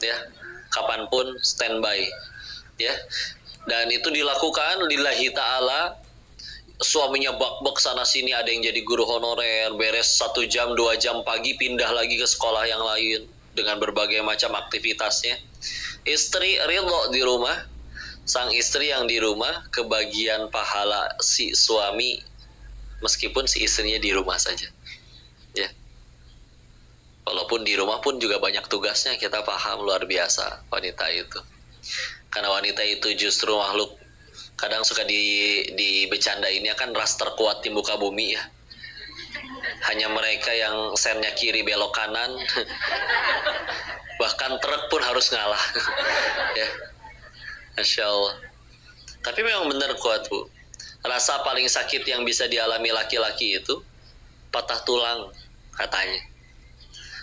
ya, kapanpun standby, ya. Dan itu dilakukan lillahi ta'ala. Suaminya bak-bak sana sini, ada yang jadi guru honorer, beres 1 jam 2 jam pagi pindah lagi ke sekolah yang lain dengan berbagai macam aktivitasnya. Istri ridho di rumah, sang istri yang di rumah kebagian pahala si suami meskipun si istrinya di rumah saja, ya. Walaupun di rumah pun juga banyak tugasnya, kita paham, luar biasa wanita itu. Karena wanita itu justru makhluk kadang suka dibecandain ya kan, ras terkuat di muka bumi ya. Hanya mereka yang sennya kiri belok kanan, bahkan truk pun harus ngalah. Ya, Masya Allah. Tapi memang benar kuat bu. Rasa paling sakit yang bisa dialami laki-laki itu patah tulang katanya.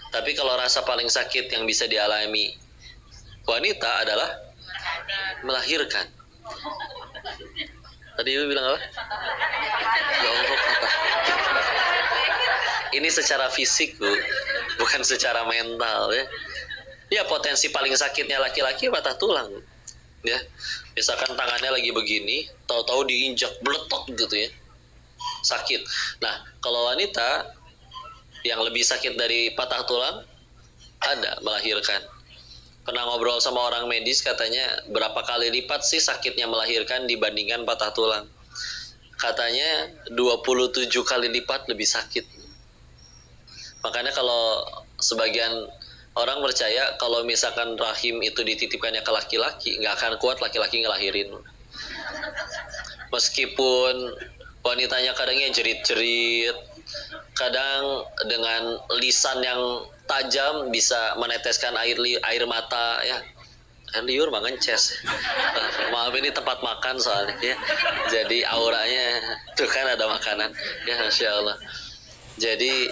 Tapi kalau rasa paling sakit yang bisa dialami wanita adalah melahirkan. Tadi ibu bilang apa? Ya Allah, patah. Ini secara fisik bu, bukan secara mental ya. Ya potensi paling sakitnya laki-laki patah tulang, ya. Misalkan tangannya lagi begini, tahu-tahu diinjak beletok gitu ya, sakit. Nah kalau wanita yang lebih sakit dari patah tulang ada melahirkan. Pernah ngobrol sama orang medis, katanya berapa kali lipat sih sakitnya melahirkan dibandingkan patah tulang. Katanya 27 kali lipat lebih sakit. Makanya kalau sebagian orang percaya kalau misalkan rahim itu dititipkannya ke laki-laki, nggak akan kuat laki-laki ngelahirin. Meskipun wanitanya kadangnya jerit-jerit, kadang dengan lisan yang tajam bisa meneteskan air mata ya. Air liur mah ngences. Maaf ini tempat makan soalnya ya. Jadi auranya tuh kan ada makanan ya, Masya Allah. Jadi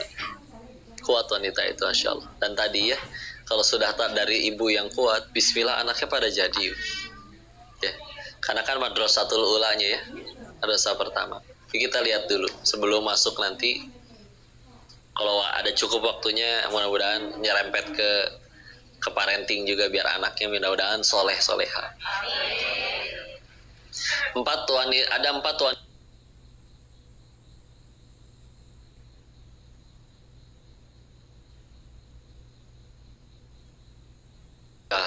kuat wanita itu, Masya Allah. Dan tadi ya, kalau sudah dari ibu yang kuat, bismillah anaknya pada jadi ya. Karena kan madrasatul ulanya ya, madrasah pertama. Jadi kita lihat dulu sebelum masuk nanti. Kalau ada cukup waktunya, mudah-mudahan nyerempet ke parenting juga biar anaknya mudah-mudahan soleh soleha. Ada 4 wanita.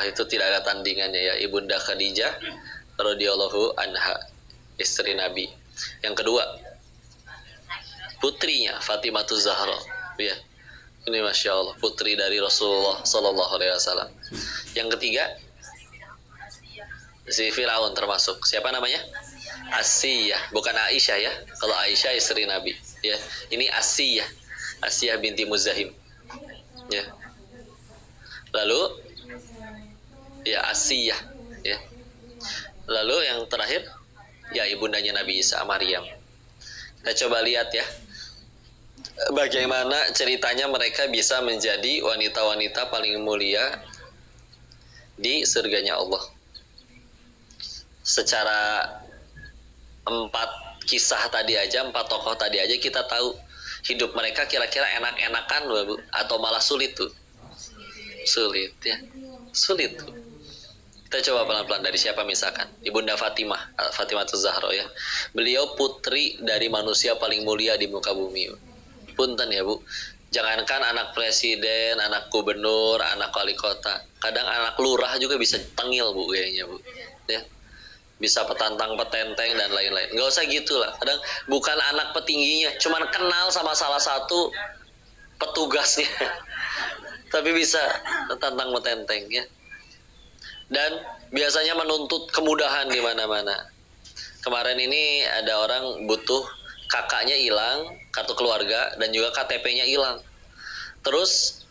Itu tidak ada tandingannya ya, Ibunda Khadijah radhiyallahu anha, istri Nabi. Yang kedua, putrinya Fatimah Zahra ya. Ini Masya Allah, putri dari Rasulullah Sallallahu Alaihi Wasallam. Yang ketiga, si Firaun termasuk. Siapa namanya? Asiyah, bukan Aisyah ya. Kalau Aisyah istri Nabi ya. Ini Asiyah, Asiyah binti Muzahim ya. Lalu ya Asiyah ya. Lalu yang terakhir ya ibundanya Nabi Isa, Maryam. Kita coba lihat ya, bagaimana ceritanya mereka bisa menjadi wanita-wanita paling mulia di surganya Allah. Secara 4 kisah tadi aja, 4 tokoh tadi aja kita tahu hidup mereka kira-kira enak-enakan Bu, atau malah sulit tuh. Sulit ya, sulit tuh. Kita coba pelan-pelan dari siapa misalkan. Ibunda Fatimah Zahra ya. Beliau putri dari manusia paling mulia di muka bumi. Punten ya Bu, jangankan anak presiden, anak gubernur, anak wali kota, kadang anak lurah juga bisa tengil Bu kayaknya Bu ya. Bisa petantang petenteng dan lain-lain. Nggak usah gitulah, kadang bukan anak petingginya, cuman kenal sama salah satu petugasnya tapi bisa petantang petenteng ya. Dan biasanya menuntut kemudahan di mana-mana. Kemarin ini ada orang butuh, kakaknya hilang, kartu keluarga, dan juga KTP-nya hilang. Terus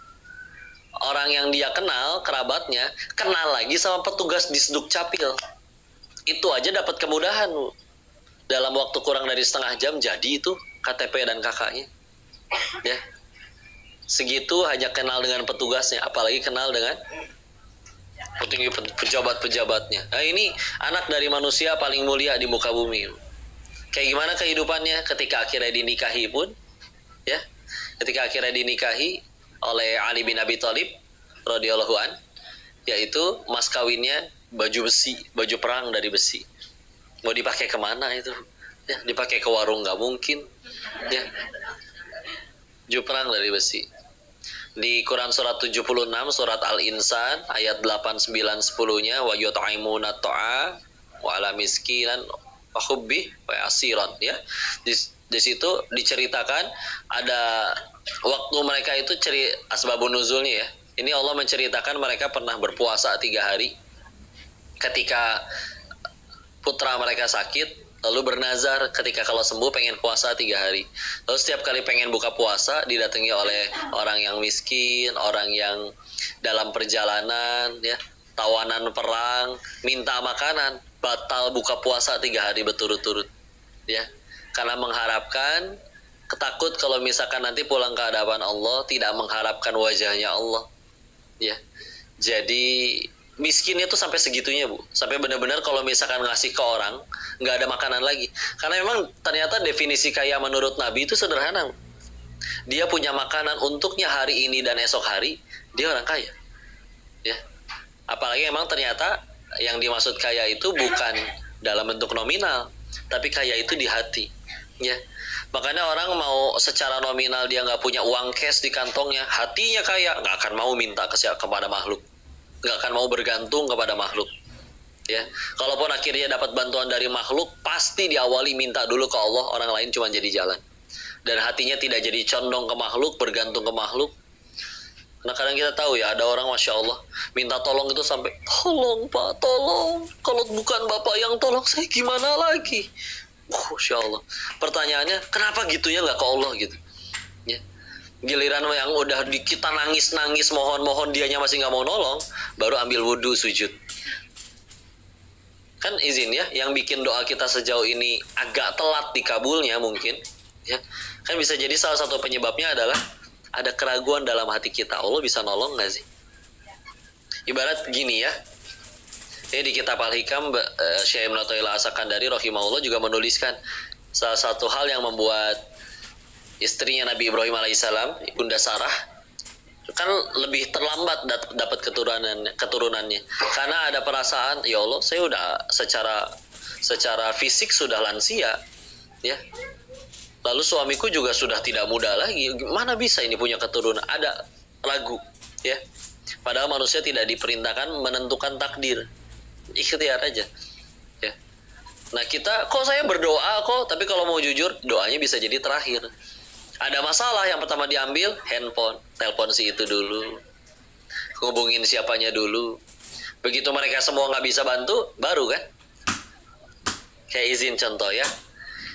orang yang dia kenal, kerabatnya, kenal lagi sama petugas di Sdukcapil. Itu aja dapat kemudahan Bu. Dalam waktu kurang dari setengah jam jadi itu KTP dan kakaknya ya. Segitu hanya kenal dengan petugasnya, apalagi kenal dengan petinggi pejabat-pejabatnya. Nah ini anak dari manusia paling mulia di muka bumi. Kayak gimana kehidupannya ketika akhirnya dinikahi pun ya. Ketika akhirnya dinikahi oleh Ali bin Abi Thalib radhiyallahu an, yaitu mas kawinnya baju besi, baju perang dari besi. Mau dipakai kemana itu? Ya, dipakai ke warung nggak mungkin. Ya, baju perang dari besi. Di Quran surat 76, surat Al-Insan, ayat 8, 9, 10-nya, wa yut'imuna ta'a wa ala miskinan wa hubbi wa asiran, ya. Di situ diceritakan ada waktu mereka itu asbabun nuzulnya ya. Ini Allah menceritakan mereka pernah berpuasa 3 hari ketika putra mereka sakit, lalu bernazar ketika kalau sembuh pengen puasa 3 hari. Lalu setiap kali pengen buka puasa didatangi oleh orang yang miskin, orang yang dalam perjalanan, ya, tawanan perang, minta makanan, batal buka puasa 3 hari berturut-turut, ya, karena mengharapkan, ketakut kalau misalkan nanti pulang ke hadapan Allah tidak mengharapkan wajahnya Allah, ya. Jadi miskinnya tuh sampai segitunya, Bu, sampai benar-benar kalau misalkan ngasih ke orang nggak ada makanan lagi, karena memang ternyata definisi kaya menurut Nabi itu sederhana, Bu. Dia punya makanan untuknya hari ini dan esok hari, dia orang kaya, ya. Apalagi memang ternyata yang dimaksud kaya itu bukan dalam bentuk nominal, tapi kaya itu di hati, ya. Makanya orang mau secara nominal dia nggak punya uang cash di kantongnya, hatinya kaya, nggak akan mau minta kepada makhluk, nggak akan mau bergantung kepada makhluk, ya. Kalaupun akhirnya dapat bantuan dari makhluk, pasti diawali minta dulu ke Allah, orang lain cuma jadi jalan. Dan hatinya tidak jadi condong ke makhluk, bergantung ke makhluk. Nah, kadang kita tahu ya, ada orang Masya Allah minta tolong itu sampai, tolong Pak, tolong, kalau bukan Bapak yang tolong saya gimana lagi. Masya Allah. Pertanyaannya, kenapa gitu ya nggak ke Allah gitu, ya. Giliran yang udah kita nangis-nangis mohon-mohon dianya masih nggak mau nolong, baru ambil wudhu sujud. Kan izin ya, yang bikin doa kita sejauh ini agak telat dikabulnya mungkin, ya. Kan bisa jadi salah satu penyebabnya adalah ada keraguan dalam hati kita, Allah bisa nolong nggak sih? Ibarat gini ya, di kitab Al-Hikam, Syekh Ibnu Athaillah As-Sakandari rahimahullah juga menuliskan salah satu hal yang membuat istrinya Nabi Ibrahim alaihissalam, Bunda Sarah, kan lebih terlambat dapat keturunannya karena ada perasaan, ya Allah, saya udah secara fisik sudah lansia, ya. Lalu suamiku juga sudah tidak muda lagi, gimana bisa ini punya keturunan? Ada ragu, ya. Padahal manusia tidak diperintahkan menentukan takdir, ikhtiar aja, ya. Nah, kita kok saya berdoa kok, tapi kalau mau jujur doanya bisa jadi terakhir. Ada masalah, yang pertama diambil handphone, telepon si itu dulu, hubungin siapanya dulu. Begitu mereka semua nggak bisa bantu, baru kan. Kayak izin contoh ya,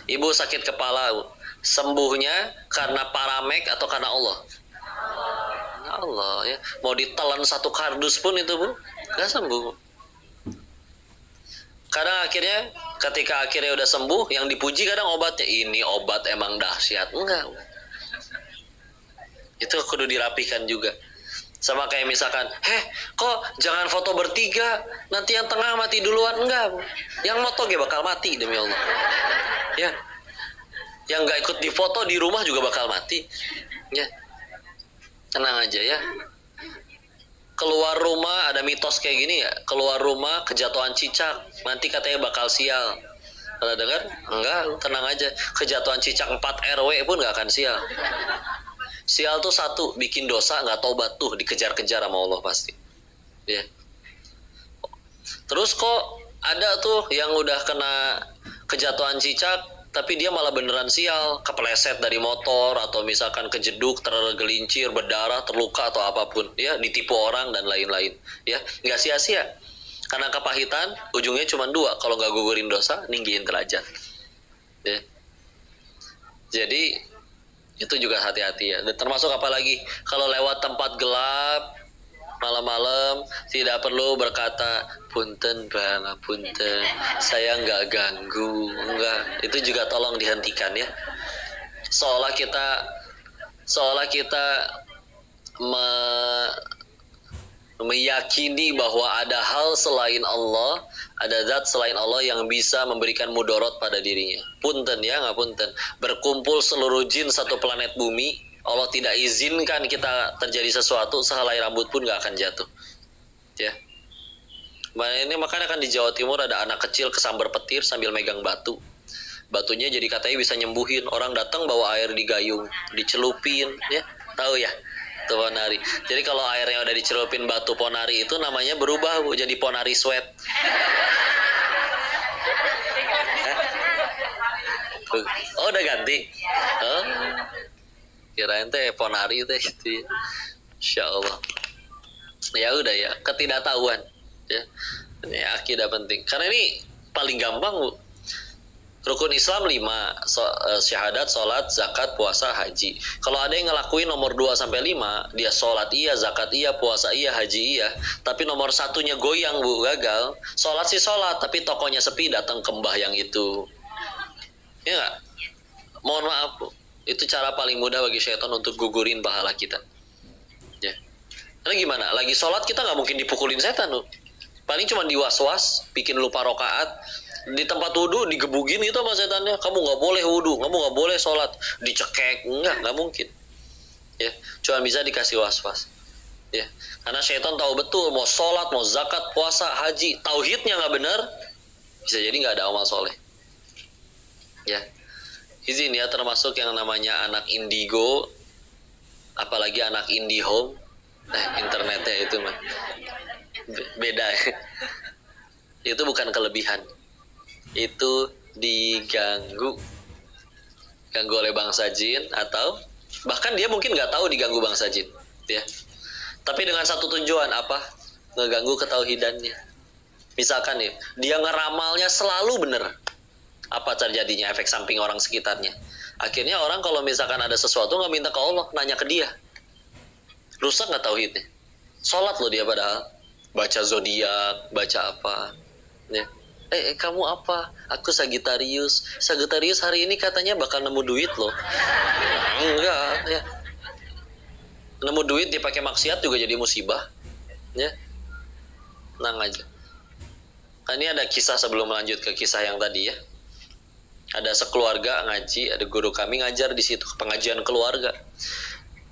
ibu sakit kepala, sembuhnya karena paramek atau karena Allah? Allah, ya. Mau ditelan 1 kardus pun itu, Bu, nggak sembuh. Kadang akhirnya ketika akhirnya udah sembuh, yang dipuji kadang obatnya, ini obat emang dahsyat. Enggak, itu kudu dirapikan juga. Sama kayak misalkan, kok jangan foto bertiga, nanti yang tengah mati duluan. Enggak, yang moto ge bakal mati demi Allah, ya. Yang nggak ikut di foto di rumah juga bakal mati, ya. Tenang aja ya. Keluar rumah, ada mitos kayak gini ya, keluar rumah kejatuhan cicak, nanti katanya bakal sial. Pernah dengar? Enggak, tenang aja. Kejatuhan cicak 4 RW pun nggak akan sial. Sial tuh 1, bikin dosa nggak tobat tuh dikejar-kejar sama Allah pasti, ya. Terus kok ada tuh yang udah kena kejatuhan cicak tapi dia malah beneran sial, kepleset dari motor atau misalkan kejeduk, tergelincir, berdarah, terluka atau apapun, ya, ditipu orang dan lain-lain, ya. Nggak sia-sia, karena kepahitan ujungnya cuma 2, kalau nggak gugurin dosa, ninggiin derajat, ya. Jadi itu juga hati-hati ya. Dan termasuk apalagi kalau lewat tempat gelap malam-malam, tidak perlu berkata punten bang, punten, saya nggak ganggu, enggak. Itu juga tolong dihentikan ya. Seolah kita meyakini bahwa ada hal selain Allah, ada zat selain Allah yang bisa memberikan mudorot pada dirinya. Punten ya, nggak punten. Berkumpul seluruh jin satu planet bumi, Allah tidak izinkan kita terjadi sesuatu, sehelai rambut pun nggak akan jatuh, ya. Ini makanya kan di Jawa Timur ada anak kecil kesambar petir sambil megang batu. Batunya jadi katanya bisa nyembuhin. Orang datang bawa air di gayung, dicelupin, ya. Tahu ya? Itu ponari. Jadi kalau airnya udah dicelupin batu ponari itu namanya berubah, Bu, jadi ponari sweat. Oh, udah ganti. Oh. Kirain teh ponari teh gitu ya. Insya Allah. Ya udah ya, ketidaktahuan ya. Ini akidah penting. Karena ini paling gampang, Bu. Rukun Islam 5, syahadat, sholat, zakat, puasa, haji. Kalau ada yang ngelakuin nomor 2 sampai 5, dia sholat iya, zakat iya, puasa iya, haji iya, tapi nomor satunya goyang, Bu, gagal. Sholat sih sholat, tapi tokonya sepi, datang ke mbah yang itu. Ya nggak? Mohon maaf, Bu. Itu cara paling mudah bagi syaitan untuk gugurin pahala kita. Ya. Karena gimana? Lagi sholat kita nggak mungkin dipukulin setan, Bu. Paling cuma diwas-was, bikin lupa rokaat. Di tempat wudhu digebugin itu sama setannya, kamu nggak boleh wudhu, kamu nggak boleh sholat, dicekek, nggak mungkin. Ya, cuma bisa dikasih was-was. Ya, karena syaitan tahu betul mau sholat, mau zakat, puasa, haji, tauhidnya nggak benar, bisa jadi nggak ada amal soleh. Ya, izin ya, termasuk yang namanya anak indigo, apalagi anak indihome, internetnya itu mah beda ya. Itu bukan kelebihan, itu diganggu oleh bangsa jin, atau bahkan dia mungkin nggak tahu diganggu bangsa jin, ya. Tapi dengan satu tujuan apa? Ngeganggu ketauhidannya. Misalkan nih, dia ngeramalnya selalu bener. Apa terjadinya? Efek samping orang sekitarnya. Akhirnya orang kalau misalkan ada sesuatu nggak minta ke Allah, nanya ke dia. Rusak nggak tauhidnya? Sholat loh dia padahal. Baca zodiak, baca apa, ya. Kamu apa? Aku Sagittarius. Sagittarius hari ini katanya bakal nemu duit loh. Enggak, ya. Nemu duit dipakai maksiat juga jadi musibah, ya. Tenang aja. Nah, ini ada kisah sebelum melanjut ke kisah yang tadi ya. Ada sekeluarga ngaji, ada guru kami ngajar di situ, pengajian keluarga.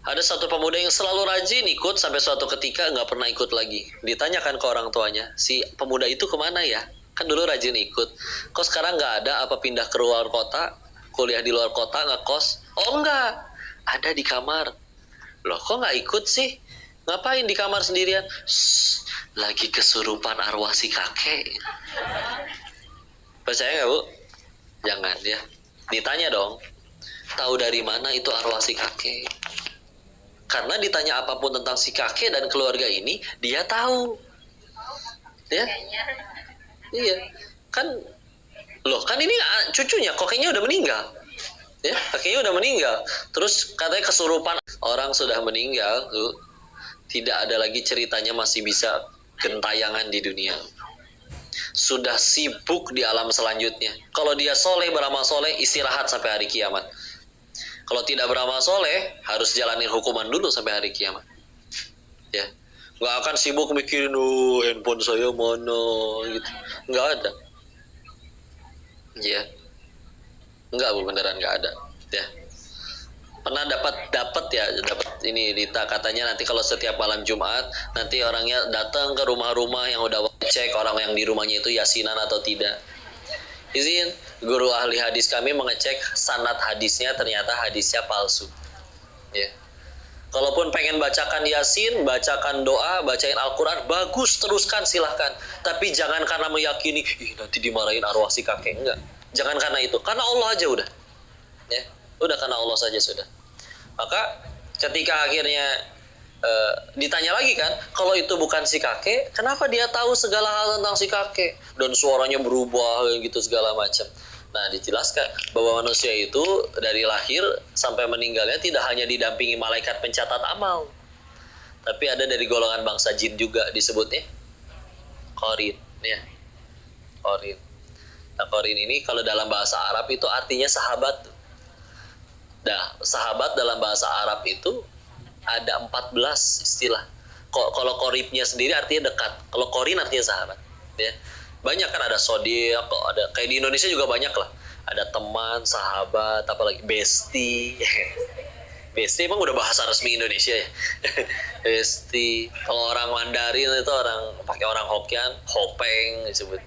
Ada satu pemuda yang selalu rajin ikut sampai suatu ketika nggak pernah ikut lagi. Ditanyakan ke orang tuanya, si pemuda itu kemana ya? Kan dulu rajin ikut. Kok sekarang nggak ada? Apa pindah ke luar kota? Kuliah di luar kota, ngekos? Oh enggak, ada di kamar. Loh kok nggak ikut sih? Ngapain di kamar sendirian? Shh, lagi kesurupan arwah si kakek. Percaya nggak, Bu? Jangan ya. Ditanya dong, tahu dari mana itu arwah si kakek? Karena ditanya apapun tentang si kakek dan keluarga ini, dia tahu. Ya? Iya. Kan, loh kan ini cucunya, kakeknya udah meninggal. Ya, kakeknya udah meninggal. Terus katanya kesurupan, orang sudah meninggal, tuh, tidak ada lagi ceritanya masih bisa gentayangan di dunia. Sudah sibuk di alam selanjutnya. Kalau dia soleh, beramal soleh, istirahat sampai hari kiamat. Kalau tidak beramal soleh, harus jalanin hukuman dulu sampai hari kiamat. Ya, nggak akan sibuk mikirin, handphone saya mana, gitu. Nggak ada. Ya, nggak, Bu, beneran nggak ada. Ya, pernah dapat ini Dita, katanya nanti kalau setiap malam Jumat nanti orangnya datang ke rumah-rumah yang udah cek orang yang di rumahnya itu yasinan atau tidak. Izin, guru ahli hadis kami mengecek sanad hadisnya, ternyata hadisnya palsu. Ya. Kalaupun pengen bacakan yasin, bacakan doa, bacain Al-Quran, bagus, teruskan, silahkan. Tapi jangan karena meyakini, nanti dimarahin arwah si kakek, enggak. Jangan karena itu, karena Allah aja udah. Ya, udah karena Allah saja sudah. Maka ketika akhirnya ditanya lagi kan, kalau itu bukan si kakek, kenapa dia tahu segala hal tentang si kakek dan suaranya berubah gitu segala macam. Nah, dijelaskan bahwa manusia itu dari lahir sampai meninggalnya tidak hanya didampingi malaikat pencatat amal, tapi ada dari golongan bangsa jin juga, disebutnya qarin, ya. Qarin. Nah, qarin ini kalau dalam bahasa Arab itu artinya sahabat. Nah, sahabat dalam bahasa Arab itu ada 14 istilah. Kalau qoribnya sendiri artinya dekat. Kalau qorin artinya sahabat. Ya. Banyak kan, ada sodiq, ada kayak di Indonesia juga banyak lah. Ada teman, sahabat, apalagi bestie. Besti emang udah bahasa resmi Indonesia ya. Besti. Kalau orang Mandarin itu orang pakai orang Hokkien, Hopeng disebut.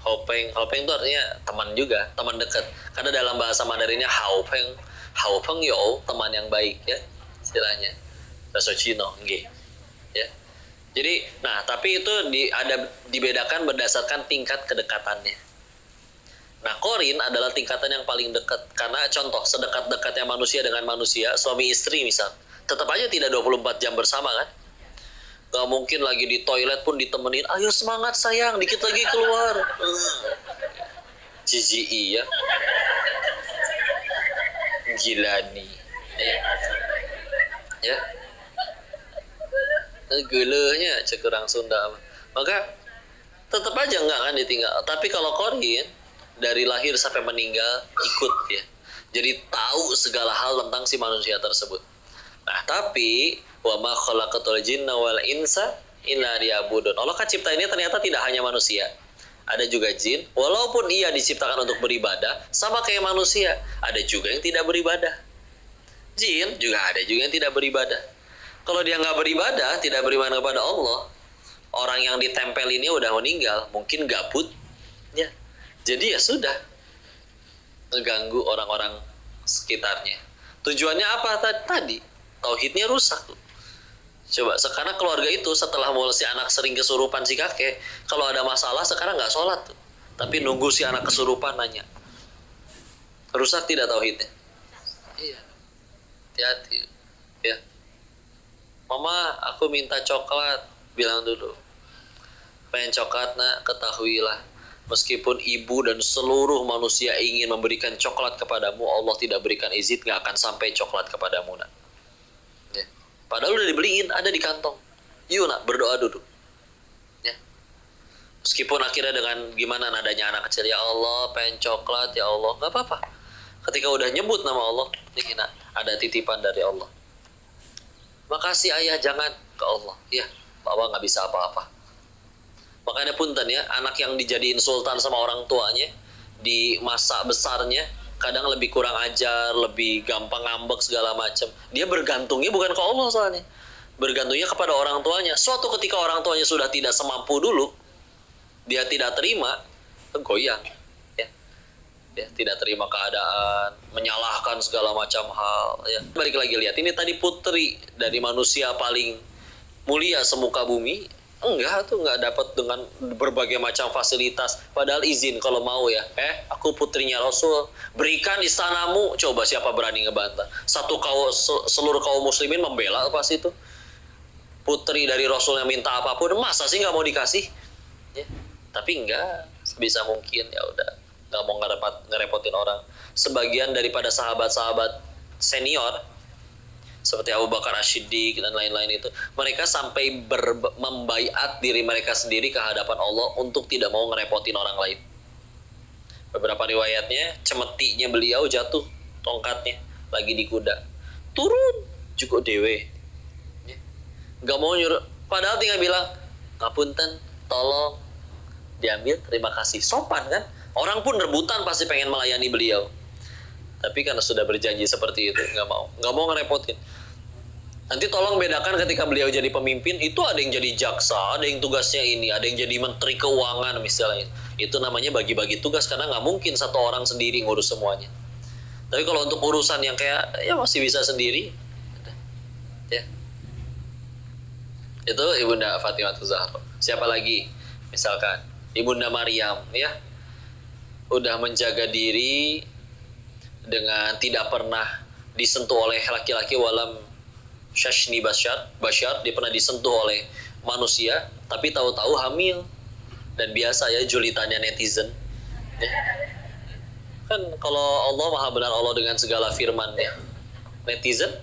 Hopeng, Hopeng itu artinya teman juga, teman dekat. Karena dalam bahasa Mandarinnya Haopeng, Haopeng yo, teman yang baik ya, istilahnya. Bahasa Cina, nggih. Ya. Jadi, nah tapi itu dibedakan berdasarkan tingkat kedekatannya. Nah, Qorin adalah tingkatan yang paling dekat. Karena contoh, sedekat-dekatnya manusia dengan manusia, suami istri misal, tetap aja tidak 24 jam bersama kan? Gak mungkin lagi di toilet pun ditemenin, ayo semangat sayang, dikit lagi keluar. GGI ya. Gila nih. Ya. Gelehnya cek orang Sunda. Maka tetap aja nggak kan ditinggal. Tapi kalau Qorin, dari lahir sampai meninggal ikut ya. Jadi tahu segala hal tentang si manusia tersebut. Nah, tapi wa ma khalaqatul jinna wal insa illa liya'budun. Allah kan cipta ini ternyata tidak hanya manusia. Ada juga jin, walaupun ia diciptakan untuk beribadah, sama kayak manusia, ada juga yang tidak beribadah. Jin juga ada juga yang tidak beribadah. Kalau dia nggak beribadah, tidak beriman kepada Allah, orang yang ditempel ini udah meninggal, mungkin gabut, ya. Jadi ya sudah, ngeganggu orang-orang sekitarnya. Tujuannya apa tadi? Tauhidnya rusak tuh. Coba sekarang keluarga itu setelah mulai si anak sering kesurupan si kakek, kalau ada masalah sekarang nggak sholat tuh, tapi nunggu si anak kesurupan nanya. Rusak tidak tauhidnya? Iya. Hati-hati. Ya. Mama, aku minta coklat. Bilang dulu. Pengen coklat nak, ketahuilah. Meskipun ibu dan seluruh manusia ingin memberikan coklat kepadamu, Allah tidak berikan izin, nggak akan sampai coklat kepadamu nak. Ya. Padahal udah dibeliin, ada di kantong. Yuk nak, berdoa dulu. Ya. Meskipun akhirnya dengan gimana nadanya anak kecil, ya Allah, pengen coklat, ya Allah, nggak apa-apa. Ketika udah nyebut nama Allah, nih nak, ada titipan dari Allah. Makasih ayah, jangan ke Allah. Ya, Bapak nggak bisa apa-apa. Makanya punten ya, anak yang dijadiin sultan sama orang tuanya di masa besarnya kadang lebih kurang ajar, lebih gampang ngambek segala macam. Dia bergantungnya bukan ke Allah soalnya, bergantungnya kepada orang tuanya. Suatu ketika orang tuanya sudah tidak semampu dulu, dia tidak terima, goyang, ya, ya tidak terima keadaan, menyalahkan segala macam hal. Ya. Balik lagi lihat, ini tadi putri dari manusia paling mulia semuka bumi. Enggak tuh, nggak dapat dengan berbagai macam fasilitas, padahal izin kalau mau ya, aku putrinya Rasul, berikan istanamu. Coba siapa berani ngebantah? Seluruh kaum muslimin membela pas itu putri dari Rasul yang minta apapun, masa sih nggak mau dikasih ya? Tapi enggak, sebisa mungkin ya udah, nggak mau ngerepotin orang. Sebagian daripada sahabat-sahabat senior seperti Abu Bakar As-Siddiq dan lain-lain itu, mereka sampai membaiat diri mereka sendiri ke hadapan Allah untuk tidak mau ngerepotin orang lain. Beberapa riwayatnya, cemetinya beliau jatuh tongkatnya lagi di kuda, turun cukup dewe, nggak mau nyuruh, padahal tinggal bilang ngapunten, tolong diambil, terima kasih, sopan kan? Orang pun rebutan pasti pengen melayani beliau. Tapi karena sudah berjanji seperti itu, nggak mau ngerepotin. Nanti tolong bedakan ketika beliau jadi pemimpin, itu ada yang jadi jaksa, ada yang tugasnya ini, ada yang jadi menteri keuangan misalnya. Itu namanya bagi-bagi tugas, karena nggak mungkin satu orang sendiri ngurus semuanya. Tapi kalau untuk urusan yang kayak, ya masih bisa sendiri. Ya. Itu Ibunda Fatimah Zahra. Siapa lagi? Misalkan, Ibunda Maryam, ya. Udah menjaga diri dengan tidak pernah disentuh oleh laki-laki, walam syashni bashar, dia pernah disentuh oleh manusia, tapi tahu-tahu hamil. Dan biasa ya julitannya netizen ya. Kan kalau Allah maha benar Allah dengan segala firman-Nya, netizen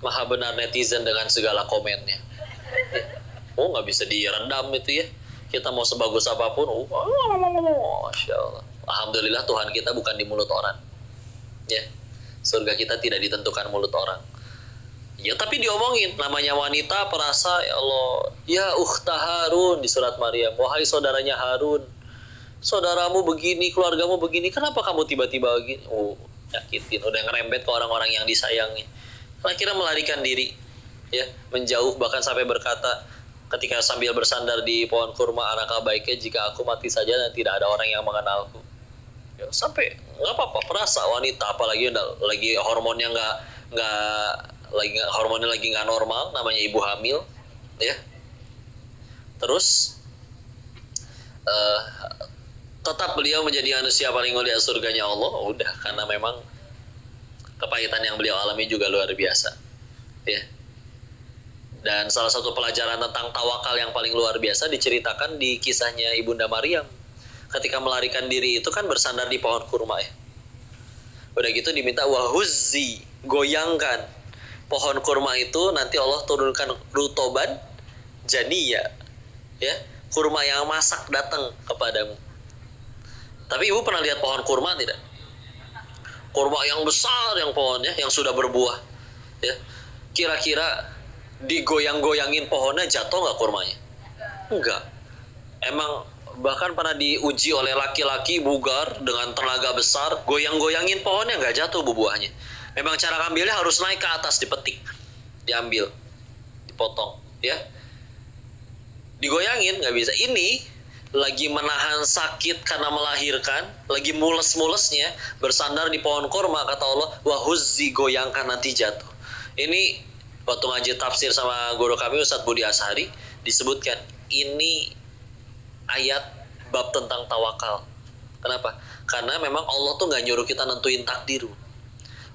maha benar netizen dengan segala komennya ya. Oh, nggak bisa diredam itu ya, kita mau sebagus apapun. Masya Allah, alhamdulillah Tuhan kita bukan di mulut orang ya. Surga kita tidak ditentukan mulut orang ya, tapi diomongin namanya wanita perasa, ya Allah, ya ukhta Harun di surat Maryam, wahai saudaranya Harun, saudaramu begini, keluargamu begini, kenapa kamu tiba-tiba begini? Oh, nyakitin, udah ngerembet ke orang-orang yang disayangi. Akhirnya melarikan diri, ya, menjauh, bahkan sampai berkata ketika sambil bersandar di pohon kurma, alangkah baiknya jika aku mati saja dan tidak ada orang yang mengenalku. Ya, sampai nggak apa-apa, perasa wanita, apalagi lagi hormonnya nggak hormonnya lagi nggak normal, namanya ibu hamil, ya. Terus tetap beliau menjadi manusia paling mulia surganya Allah, udah, karena memang kepahitan yang beliau alami juga luar biasa, ya. Dan salah satu pelajaran tentang tawakal yang paling luar biasa diceritakan di kisahnya Ibunda Maryam. Ketika melarikan diri itu kan bersandar di pohon kurma, ya. Udah gitu diminta wahuzzi, goyangkan pohon kurma itu, nanti Allah turunkan rutoban janiya, ya, kurma yang masak datang kepadamu. Tapi ibu pernah lihat pohon kurma tidak? Kurma yang besar, yang pohonnya yang sudah berbuah, ya. Kira-kira digoyang-goyangin pohonnya jatuh nggak kurmanya? Enggak. Emang bahkan pernah diuji oleh laki-laki bugar dengan tenaga besar, goyang-goyangin pohonnya nggak jatuh buahnya. Memang cara ngambilnya harus naik ke atas, dipetik, diambil, dipotong, ya. Digoyangin nggak bisa. Ini lagi menahan sakit karena melahirkan, lagi mules-mulesnya, bersandar di pohon kurma, kata Allah, wahuzzi, goyangkan nanti jatuh. Ini waktu ngaji tafsir sama guru kami Ustadz Budi Ashari, disebutkan ini ayat bab tentang tawakal. Kenapa? Karena memang Allah tuh nggak nyuruh kita nentuin takdir.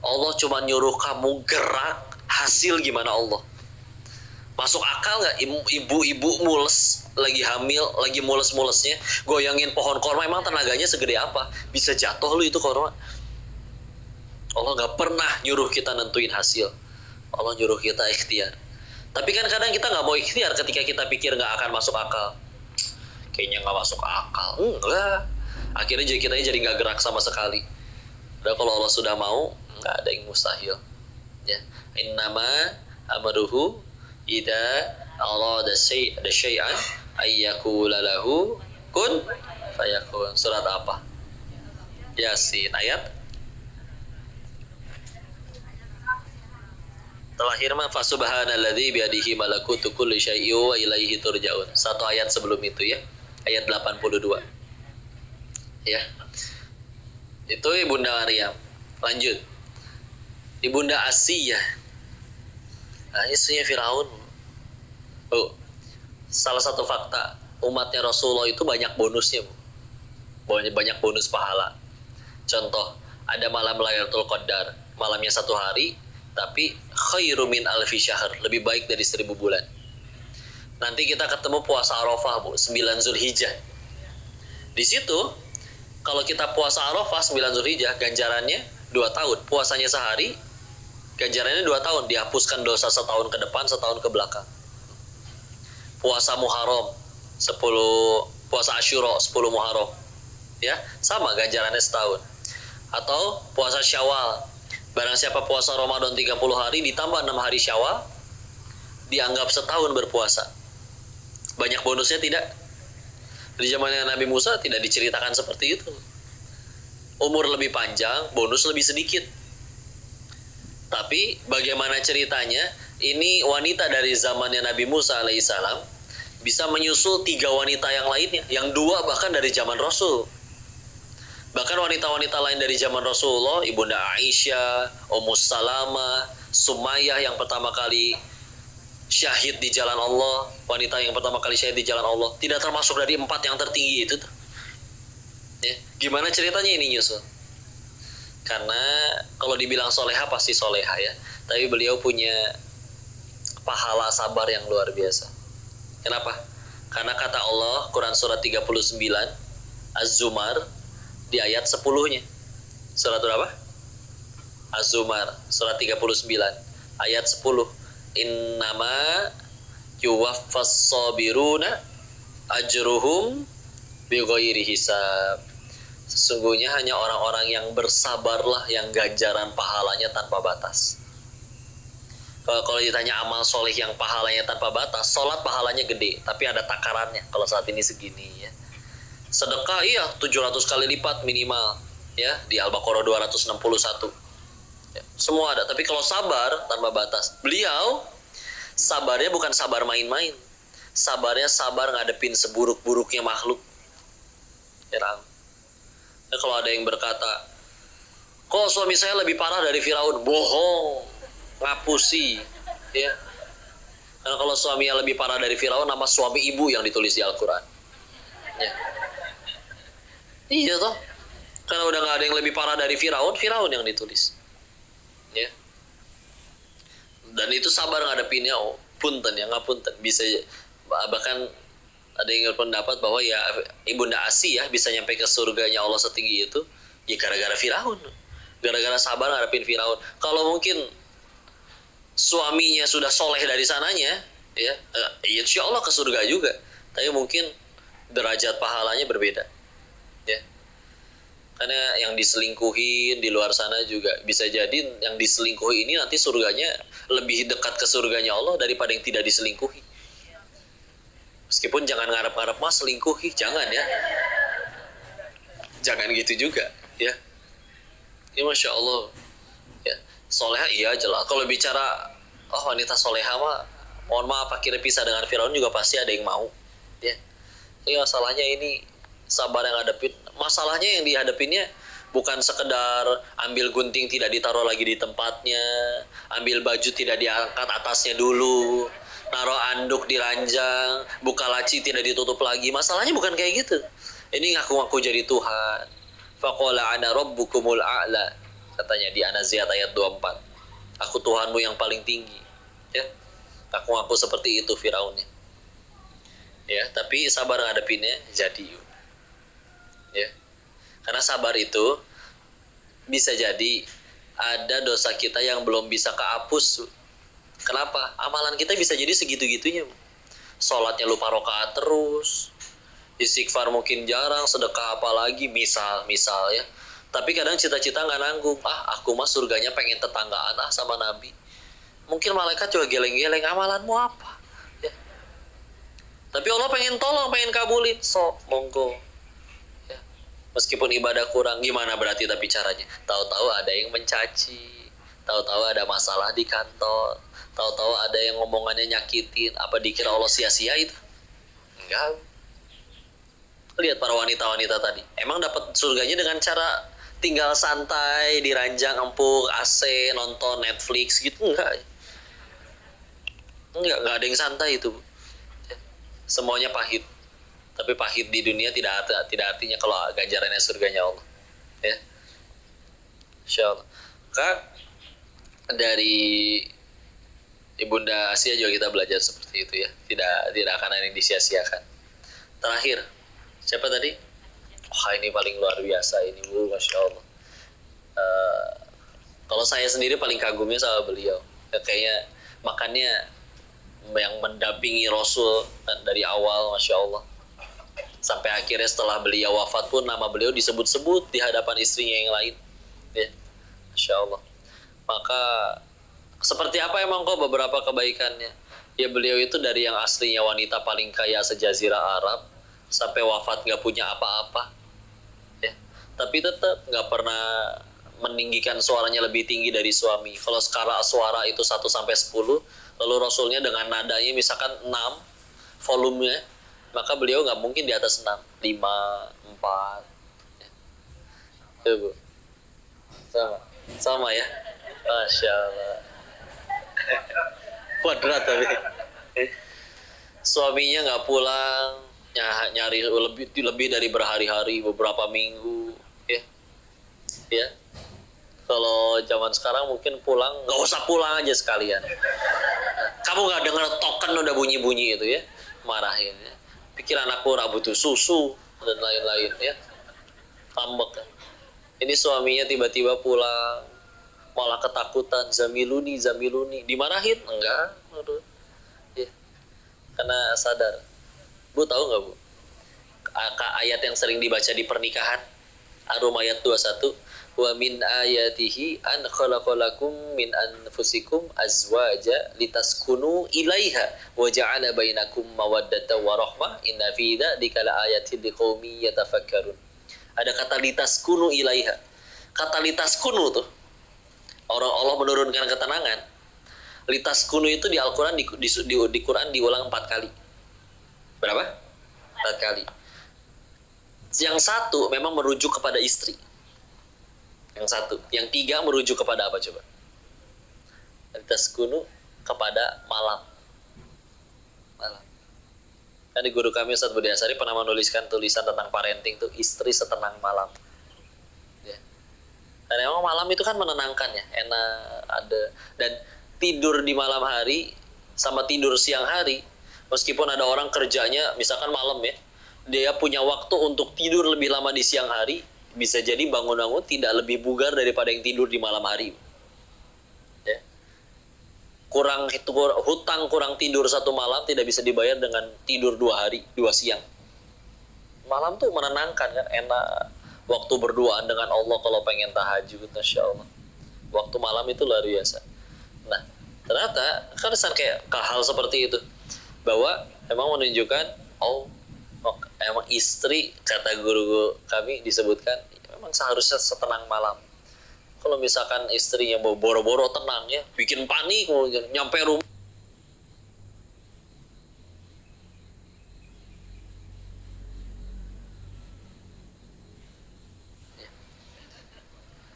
Allah cuma nyuruh kamu gerak, hasil gimana Allah. Masuk akal nggak ibu-ibu mules, lagi hamil, lagi mules-mulesnya, goyangin pohon korma, emang tenaganya segede apa? Bisa jatuh lu itu korma. Allah nggak pernah nyuruh kita nentuin hasil. Allah nyuruh kita ikhtiar. Tapi kan kadang kita nggak mau ikhtiar ketika kita pikir nggak akan masuk akal. Kayaknya nggak masuk akal. Enggak. Akhirnya kita jadi nggak gerak sama sekali. Dan kalau Allah sudah mau, nggak ada yang mustahil. Ya. Innama amruhu idza arada syai'an ayyakula lahu kun fayakun. Surat apa? Yasin, ayat terakhir mah fasubhanalladzi biadihi malakutu kulli syai'in wa ilaihi turja'un. Satu ayat sebelum itu, ya. Ayat 82. Ya. Itu Ibunda Maryam. Lanjut. Ibunda Asiyah. Nah, istrinya Firaun. Oh. Salah satu fakta, umatnya Rasulullah itu banyak bonusnya, Bu. Banyak bonus pahala. Contoh, ada malam Lailatul Qadar, malamnya 1 hari, tapi khairu min alfi syahr, lebih baik dari 1000 bulan. Nanti kita ketemu puasa Arafah, Bu, 9 Zulhijjah. Di situ kalau kita puasa Arafah 9 Zulhijjah, ganjarannya 2 tahun. Puasanya sehari, ganjarannya 2 tahun, dihapuskan dosa setahun ke depan, setahun ke belakang. Puasa Muharram 10, puasa Asyura 10 Muharram, ya, sama ganjarannya setahun. Atau puasa Syawal, barang siapa puasa Ramadan 30 hari ditambah 6 hari Syawal, dianggap setahun berpuasa. Banyak bonusnya tidak? Di zamannya Nabi Musa tidak diceritakan seperti itu. Umur lebih panjang, bonus lebih sedikit. Tapi bagaimana ceritanya? Ini wanita dari zamannya Nabi Musa alaihissalam bisa menyusul 3 wanita yang lainnya, yang 2 bahkan dari zaman Rasul. Bahkan wanita-wanita lain dari zaman Rasulullah, Ibunda Aisyah, Ummus Salamah, Sumayyah yang pertama kali syahid di jalan Allah, wanita yang pertama kali syahid di jalan Allah, tidak termasuk dari 4 yang tertinggi itu. Ya, gimana ceritanya ini nyusul? Karena kalau dibilang soleha pasti soleha, ya, tapi beliau punya pahala sabar yang luar biasa. Kenapa? Karena kata Allah, Quran surat 39 Az-Zumar di ayat 10-nya. Surat berapa? Az-Zumar surat 39 ayat 10. Innama yuwaffas sabiruna ajruhum bighairi hisab. Sesungguhnya hanya orang-orang yang bersabarlah yang ganjaran pahalanya tanpa batas. Kalau ditanya amal soleh yang pahalanya tanpa batas, sholat pahalanya gede, tapi ada takarannya. Kalau saat ini segini, ya. Sedekah iya 700 kali lipat minimal. ya, di Al-Baqarah 261. Ya, semua ada. Tapi kalau sabar tanpa batas, beliau sabarnya bukan sabar main-main. Sabarnya sabar ngadepin seburuk-buruknya makhluk. Ya, nah, kalau ada yang berkata, kok suami saya lebih parah dari Firaun? Bohong, ngapusi, ya. Karena kalau suaminya lebih parah dari Firaun, nama suami ibu yang ditulis di Al-Quran. Ya. Iya toh, karena udah nggak ada yang lebih parah dari Firaun, Firaun yang ditulis. Ya. Dan itu sabar ngadepinnya, oh, punten ya, ngapunten. Bisa, bahkan ada yang berpendapat bahwa ya Ibunda Asiyah bisa nyampe ke surganya Allah setinggi itu ya gara-gara Firaun, gara-gara sabar ngadepin Firaun. Kalau mungkin suaminya sudah soleh dari sananya, ya insya Allah ke surga juga, tapi mungkin derajat pahalanya berbeda, ya. Karena yang diselingkuhin di luar sana juga bisa jadi yang diselingkuhi ini nanti surganya lebih dekat ke surganya Allah daripada yang tidak diselingkuhi. Meskipun jangan ngarep-ngarep mas selingkuhi, jangan ya, jangan gitu juga, ya. Ini masya Allah, ya. Soleha iya jelas. Kalau bicara oh wanita soleha mah, mohon maaf akhirnya pisah dengan Firaun juga pasti ada yang mau, ya. Ini masalahnya ini sabar yang hadapin. Masalahnya yang dihadapinnya bukan sekedar ambil gunting tidak ditaruh lagi di tempatnya, ambil baju tidak diangkat atasnya dulu, naruh anduk di ranjang, buka laci tidak ditutup lagi. Masalahnya bukan kayak gitu. Ini ngaku-ngaku jadi Tuhan. Faqala ana rabbukumul a'la, katanya di An-Nazi'at ayat 24. Aku Tuhanmu yang paling tinggi, ya. Ngaku-ngaku seperti itu Firaunnya, ya. Tapi sabar ngadepinnya jadi, ya. Karena sabar itu bisa jadi ada dosa kita yang belum bisa kehapus. Kenapa? Amalan kita bisa jadi segitu-gitunya. Sholatnya lupa rokaat terus, istighfar mungkin jarang, sedekah apalagi, misal ya. Tapi kadang cita-cita nggak nanggung. Aku mah surganya pengen tetanggaan sama Nabi. Mungkin malaikat juga geleng-geleng, amalanmu apa? Ya. Tapi Allah pengen tolong, pengen kabulin. Monggo. Ya. Meskipun ibadah kurang, gimana berarti tapi caranya? Tahu-tahu ada yang mencaci, tahu-tahu ada masalah di kantor, tahu-tahu ada yang ngomongannya nyakitin. Apa dikira Allah sia-sia itu? Enggak. Lihat para wanita-wanita tadi. Emang dapat surganya dengan cara tinggal santai di ranjang empuk, AC, nonton Netflix gitu? Enggak ada yang santai itu. Semuanya pahit. Tapi pahit di dunia tidak artinya kalau ganjarannya surganya Allah, ya. Insyaallah. Kak, dari Ibunda Asia juga kita belajar seperti itu, ya. Tidak akan ada yang disia-siakan. Terakhir, siapa tadi? Wah, ini paling luar biasa ini, Bu, masya Allah. Kalau saya sendiri paling kagumnya sama beliau, ya, kayaknya makannya yang mendampingi Rasul kan, dari awal, masya Allah, sampai akhirnya setelah beliau wafat pun nama beliau disebut-sebut di hadapan istrinya yang lain, ya, masya Allah. Maka seperti apa emang kok beberapa kebaikannya? Ya beliau itu dari yang aslinya wanita paling kaya sejazirah Arab sampai wafat nggak punya apa-apa, ya. Tapi tetap nggak pernah meninggikan suaranya lebih tinggi dari suami. Kalau skala suara itu 1 sampai 10, lalu Rasulnya dengan nadanya misalkan 6 volumenya, maka beliau nggak mungkin di atas 6, 5, 4. Ya. Tuh, Bu. Sama ya. Masya Allah. Kuadrat tapi. Suaminya nggak pulang, nyari lebih dari berhari-hari, beberapa minggu, ya. Ya. Kalau zaman sekarang mungkin pulang, nggak usah pulang aja sekalian. Kamu nggak dengar token udah bunyi-bunyi itu, ya, marahin, ya. Pikir anakku butuh susu dan lain-lain, ya. Tambak kan. Ini suaminya tiba-tiba pulang, malah ketakutan, zamiluni, dimarahin enggak, ya. Karena sadar. Bu tahu nggak, Bu, ayat yang sering dibaca di pernikahan, Ar-Rum ayat 21, wa min ayatihi an khalaqalakum min anfusikum azwaja litaskunu ilaiha wa ja'ala bainakum mawaddatan wa rahmah inna fi dzalika laayatin liqaumin yatafakkarun. Ada kata litaskunu ilaiha. Kata litaskunu tuh, orang Allah menurunkan ketenangan. Litaskunu itu di Al-Quran di Quran diulang 4 kali. Berapa? 4 kali. Yang satu memang merujuk kepada istri. Yang satu. Yang 3 merujuk kepada apa coba? Litaskunu kepada malam. Malam. Kan di guru kami Ustaz Budi Asari pernah menuliskan tulisan tentang parenting tuh, istri setenang malam. Ya. Dan emang malam itu kan menenangkan ya, enak ada. Dan tidur di malam hari sama tidur siang hari, meskipun ada orang kerjanya misalkan malam ya, dia punya waktu untuk tidur lebih lama di siang hari, bisa jadi bangun-bangun tidak lebih bugar daripada yang tidur di malam hari. Ya. Hutang kurang tidur 1 malam tidak bisa dibayar dengan tidur 2 hari, 2 siang. Malam tuh menenangkan kan, enak. Waktu berduaan dengan Allah kalau pengen tahajud, Masya Allah. Waktu malam itu luar biasa. Nah, ternyata kan kayak hal seperti itu, bahwa emang menunjukkan emang istri, kata guru kami disebutkan, memang seharusnya setenang malam. Kalau misalkan istrinya boro-boro tenang ya, bikin panik, nyampe rumah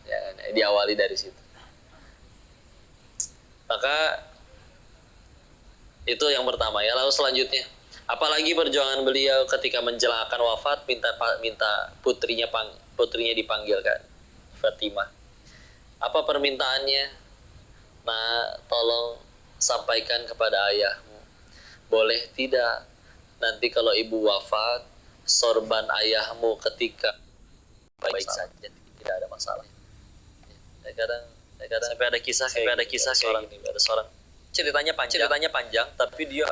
ya, diawali dari situ. Maka itu yang pertama ya. Lalu selanjutnya, apalagi perjuangan beliau ketika menjelang akan wafat, minta putrinya dipanggilkan, Fatimah. Apa permintaannya? Nah, tolong sampaikan kepada ayahmu, boleh tidak nanti kalau ibu wafat, sorban ayahmu ketika baik saja, tidak ada masalah. Kadang sampai ada kisah kayak gini, ada seorang ceritanya panjang, tapi dia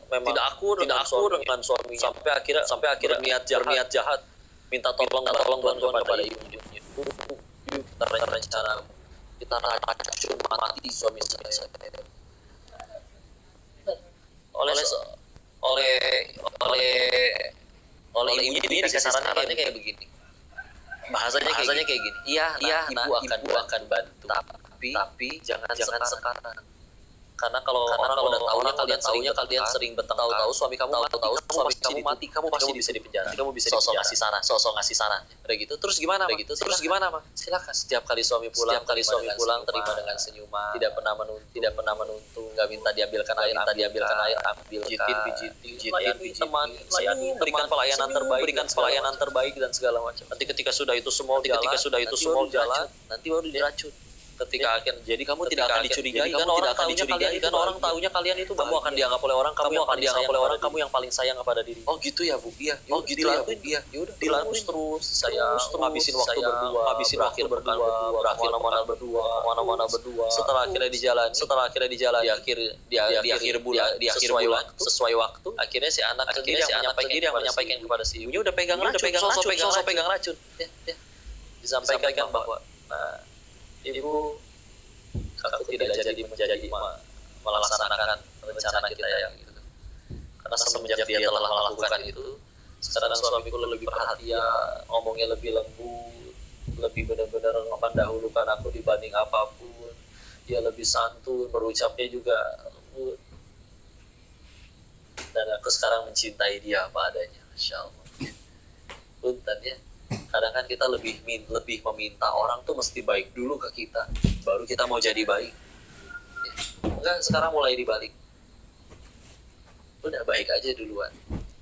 memang tidak akur dengan suaminya, sampai akhirnya niat jahat minta tolong bantuan kepada ibunya. Kita racun mati suami saya. Oleh ibunya dikasih sarannya kayak begini. Bahasanya kayak gini. Iya, ibu akan bantu, tapi jangan sekarang. Karena kalau orang udah taunya kalian sering bertengkar, suami kamu mati, kamu pasti bisa dipenjara. Kamu bisa sosok ngasih saran. Udah gitu. Terus gimana, Mah? Silakan. Setiap kali suami pulang terima dengan senyuman. Tidak pernah menuntung, enggak minta diambilkan air, ambil pijitin, teman, berikan pelayanan terbaik dan segala macam. Nanti ketika sudah itu semua jalan, nanti baru diracun. Ketika akan jadi kamu tidak akan dicurigai, kan orang taunya kalian itu kamu akan dianggap oleh orang kamu yang paling sayang kepada diri. Oh gitu ya Bu. Iya. Oh gitu ya Bu. Iya. Ya udah dilakuin terus. Saya ngabisin waktu berdua, mana-mana berdua. Setelah akhirnya di jalan di akhir bulan sesuai waktu, akhirnya si anak yang menyampaikan kepada si ibunya udah pegang racun. Ya. Disampaikan bahwa Ibu, aku tidak jadi melaksanakan rencana kita yang itu. Karena semenjak dia telah melakukan itu, sekarang suamiku lebih perhatian, ngomongnya lebih lembut, lebih benar-benar mendahulukan aku dibanding apapun. Dia lebih santun, berucapnya juga lembut. Dan aku sekarang mencintai dia apa adanya, Masya Allah. Punten ya. Kadang kan kita lebih meminta orang tuh mesti baik dulu ke kita, baru kita mau jadi baik. Ya. Enggak, sekarang mulai dibalik. Udah baik aja duluan.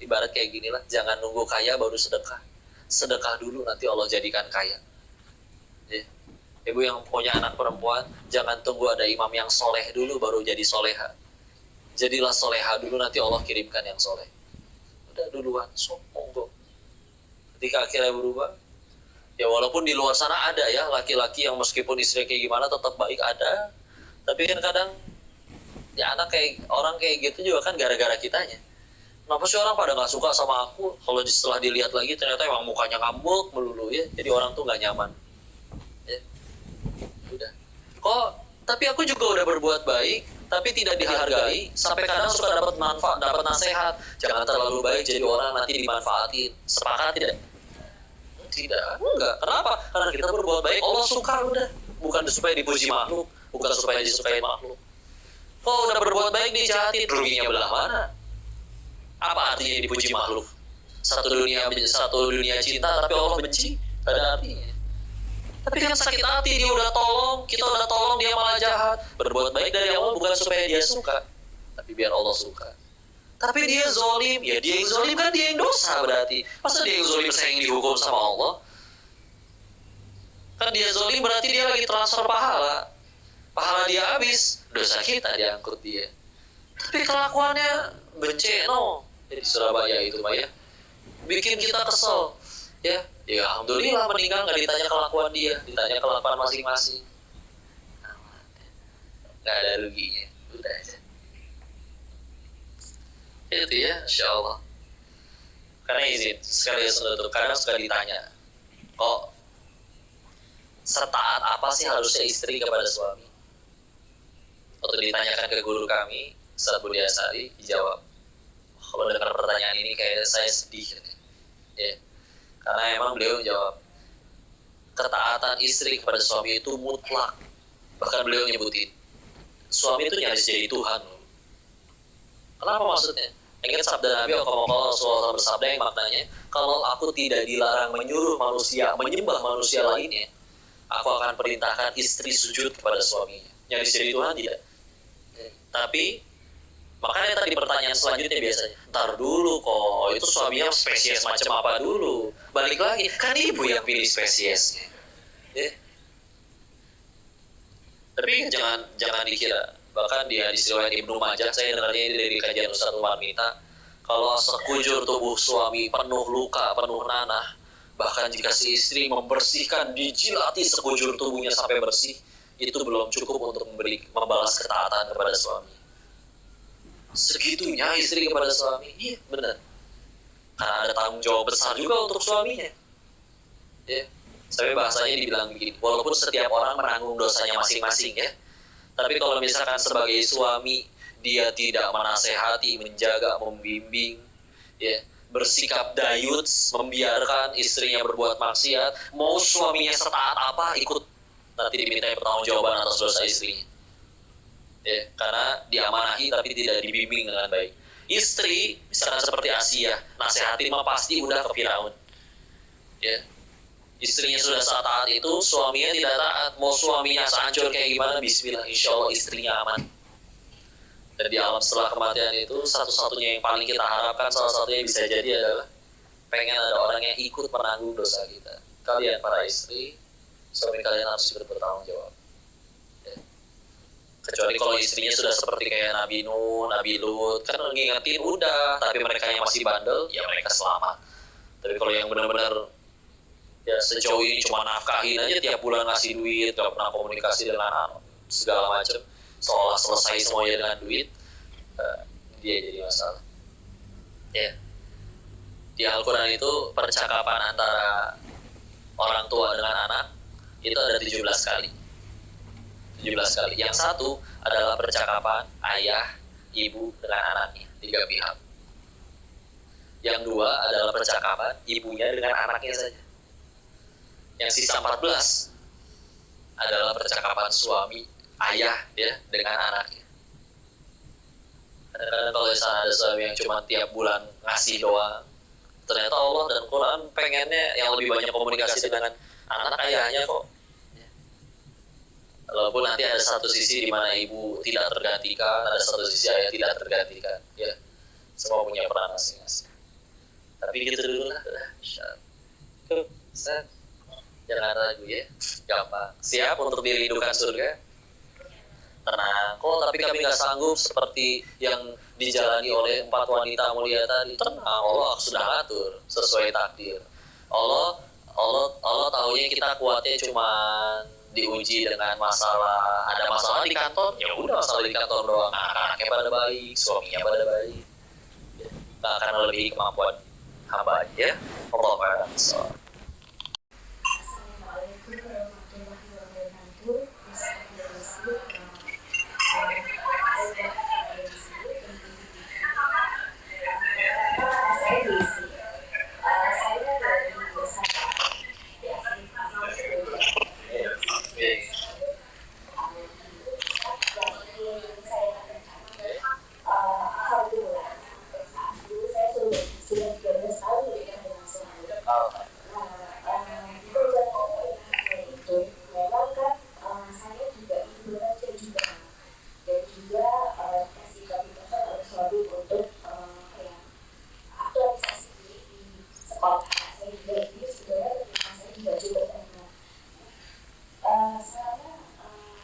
Ibarat kayak gini lah, jangan nunggu kaya baru sedekah. Sedekah dulu, nanti Allah jadikan kaya. Ya. Ibu yang punya anak perempuan, jangan tunggu ada imam yang soleh dulu baru jadi soleha. Jadilah soleha dulu, nanti Allah kirimkan yang soleh. Udah duluan, monggo. Ketika akhirnya berubah, ya walaupun di luar sana ada ya laki-laki yang meskipun istrinya kayak gimana tetap baik, ada. Tapi kan kadang ya anak kayak orang kayak gitu juga kan gara-gara kitanya. Kenapa sih orang pada nggak suka sama aku? Kalau setelah dilihat lagi ternyata emang mukanya ngambek melulu ya, jadi orang tuh nggak nyaman. Ya. Udah. Tapi aku juga udah berbuat baik, tapi tidak dihargai. Sampai kadang suka dapat manfaat, dapat nasihat. Jangan terlalu baik jadi orang nanti dimanfaatin. Sepakat tidak? Tidak, enggak. Kenapa? Karena kita berbuat baik, Allah suka udah. Bukan supaya dipuji makhluk, bukan supaya disukai makhluk. Kalau udah berbuat baik dijahatin, ruginya belah mana? Apa artinya dipuji makhluk? Satu dunia cinta, tapi Allah benci, gak ada artinya. Tapi kan sakit hati, dia udah tolong, kita udah tolong, dia malah jahat. Berbuat baik dari Allah bukan supaya dia suka, tapi biar Allah suka. Tapi dia zolim, ya dia yang zolim kan dia yang dosa berarti. Masa dia yang zolim saya yang dihukum sama Allah? Kan dia zolim berarti dia lagi transfer pahala. Pahala dia habis, dosa kita diangkut dia. Tapi kelakuannya benceno. Jadi Surabaya itu Pak ya, bikin kita kesel. Ya alhamdulillah meninggal nggak ditanya kelakuan dia, ditanya kelakuan masing-masing. Nggak ada ruginya, udah aja. Itu ya, insya Allah. Karena izin sekali untuk kadang suka ditanya, kok setaat apa sih harusnya istri kepada suami? Waktu ditanyakan ke guru kami, Ustaz Budi Asari, dijawab, kalau dengar pertanyaan ini kayak saya sedih, ya. Karena emang beliau jawab, ketaatan istri kepada suami itu mutlak. Bahkan beliau nyebutin, suami itu nyaris jadi Tuhan. Kenapa maksudnya? Ingat sabda Nabi, kalau Rasulullah bersabda yang maknanya, kalau aku tidak dilarang menyuruh manusia menyembah manusia lainnya, aku akan perintahkan istri sujud kepada suaminya. Nyaris jadi Tuhan tidak? Tapi makanya tadi pertanyaan selanjutnya biasanya, ntar dulu kok, itu suaminya spesies macam apa dulu? Balik lagi, kan ibu yang pilih spesiesnya. Ya. Tapi jangan dikira, bahkan di hadis riwayat Ibnu Majah, saya dengarnya ini dari kajian Ustaz Umar Mita, kalau sekujur tubuh suami penuh luka, penuh nanah, bahkan jika si istri membersihkan, dijilati sekujur tubuhnya sampai bersih, itu belum cukup untuk membalas ketaatan kepada suami. Segitunya istri kepada suami, iya benar. Karena ada tanggung jawab besar juga untuk suaminya. Ya, sampai bahasanya dibilang begini, walaupun setiap orang menanggung dosanya masing-masing ya, tapi kalau misalkan sebagai suami dia tidak menasehati, menjaga, membimbing, ya, bersikap dayuts, membiarkan istrinya berbuat maksiat, mau suaminya setaat apa ikut, nanti dimintai pertanggungjawaban atas dosa istrinya. Ya, karena diamanahi tapi tidak dibimbing dengan baik. Istri misalkan seperti Asia, nasihatin mah pasti udah ke Firaun. Ya, istrinya sudah taat itu, suaminya tidak taat. Mau suaminya sehancur kayak gimana, bismillah, insya Allah istrinya aman. Dan di alam setelah kematian itu, satu-satunya yang paling kita harapkan, salah satunya bisa jadi adalah pengen ada orang yang ikut menanggung dosa kita. Kalian para istri, suami kalian harus ikut bertanggung jawab. Kecuali kalau istrinya sudah seperti kayak Nabi Nuh, Nabi Lut, kan ngingetin udah, tapi mereka yang masih bandel, ya mereka selamat. Tapi kalau yang benar-benar ya sejauh ini cuma nafkahin aja, tiap bulan ngasih duit, gak pernah komunikasi dengan segala macam, seolah selesai semuanya dengan duit, dia jadi masalah. Ya, di Al-Quran itu percakapan antara orang tua dengan anak itu ada 17 kali. 17 kali. Yang satu adalah percakapan ayah, ibu dengan anaknya, 3 pihak. Yang dua adalah percakapan ibunya dengan anaknya saja. Yang sisa 14 adalah percakapan suami, ayah ya dengan anaknya. Kadang-kadang kalau misalnya ada suami yang cuma tiap bulan ngasih doang, ternyata Allah dan Quran pengennya yang lebih banyak komunikasi dengan anak ayahnya kok. Walaupun nanti ada satu sisi di mana ibu tidak tergantikan, ada satu sisi ayah tidak tergantikan, ya semua punya peran masing-masing. Tapi gitu dulu lah, jangan ragu ya, gampang. Siap untuk dirindukan surga? Tenang, kok tapi kami nggak sanggup seperti yang dijalani oleh 4 wanita mulia tadi. Tenang, Allah sudah atur sesuai takdir. Allah tahunya kita kuatnya cuman diuji dengan masalah, ada masalah di kantor, ya udah masalah di kantor doang, anaknya pada baik, suaminya pada baik, nggak akan melebihi kemampuan hamba aja. Allah a'lam bishawab. Assalamualaikum warahmatullahi wabarakatuh. Saya dari Desa itu yang ngomongin saya itu memang kan saya juga ibu belajar juga dan juga kasih kebebasan oleh suami untuk kayak aktualisasi diri di sekolah. Saya juga ini sebenarnya ketika saya juga banyak selama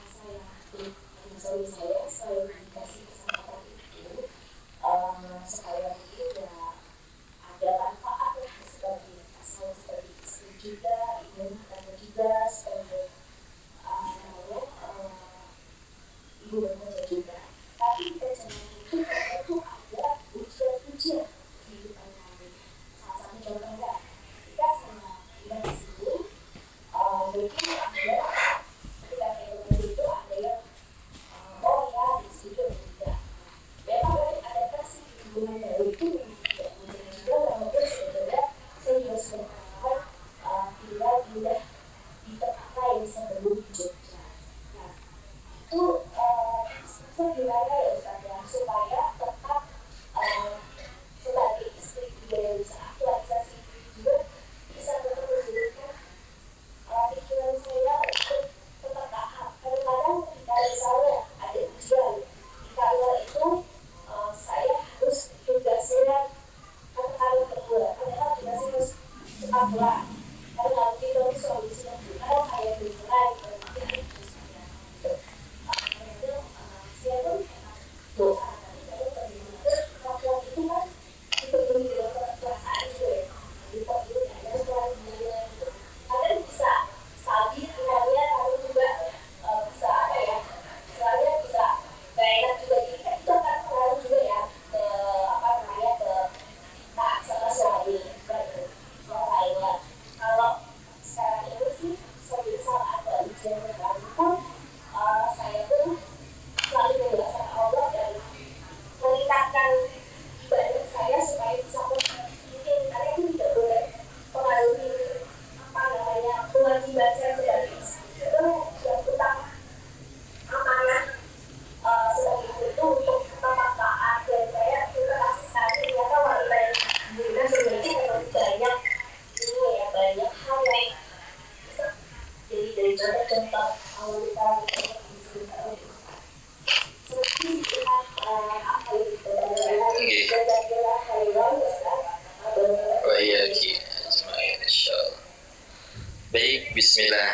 saya suami saya selalu dikasih kesempatan itu sekali lagi ya ada manfaat lah sebagai saya sebagai istri juga, ibu rumah tangga juga, sebagai ibu berkerja juga. Tapi kita jangan itu itu ada ujian-ujian kehidupan kami. Salah satu contohnya ketika saya tinggal di sini, mungkin ada ketika saya bekerja itu ada yang oh ya di situ ada tidak. Memang ada kasih hubungan dari itu tidak mungkin juga walaupun sebenarnya saya juga sudah tinggal pindah di tempat lain sebelum di Jogja. Nah itu saya gimana ya Ustaz ya supaya tetap sebagai istri juga yang bisa aktualisasi diri juga bisa tetap menjadikan pikiran saya untuk tetap tahap. Kadang-kadang ketika misalnya ada ujian di kantor itu saya harus tugasnya katakanlah berdua, padahal tugasnya harus cepat pulang. Karena nanti kalau suami sudah pulang, saya belum mulai, nanti ada tugas saya gitu. Kadang-kadang saya pun doa, tapi kadang bagaimana laki-laki itu kan dipenuhi dengan perasaan juga ya. Dipenuhi ada suara gimana gitu. Kadang bisa sabi tinggalnya, tapi juga bisa apa ya, istilahnya bisa gak enak juga. Jadi kan itu akan pengaruh juga ya ke apa namanya ke tak sama suami gitu. Lainnya kalau sekarang ini sih semisal ada ujian terbaru pun saya pun selalu menjelaskan Allah dan meningkatkan ibadah saya supaya bisa mungkin karena itu tidak boleh pengaruhi apa namanya kewajiban saya sebagai istri itu yang utama amanah sebagai istri itu untuk tetap taat dan saya juga kasih sekali ternyata wanita yang bunda sebenarnya memang banyak ini ya banyak hal yang bisa jadi dari contoh-contoh wanita yang diceritakan seperti Tuhan apa itu kira-kira harian Oh iya Ki, Ismail, insyaallah. Baik, Bismillah.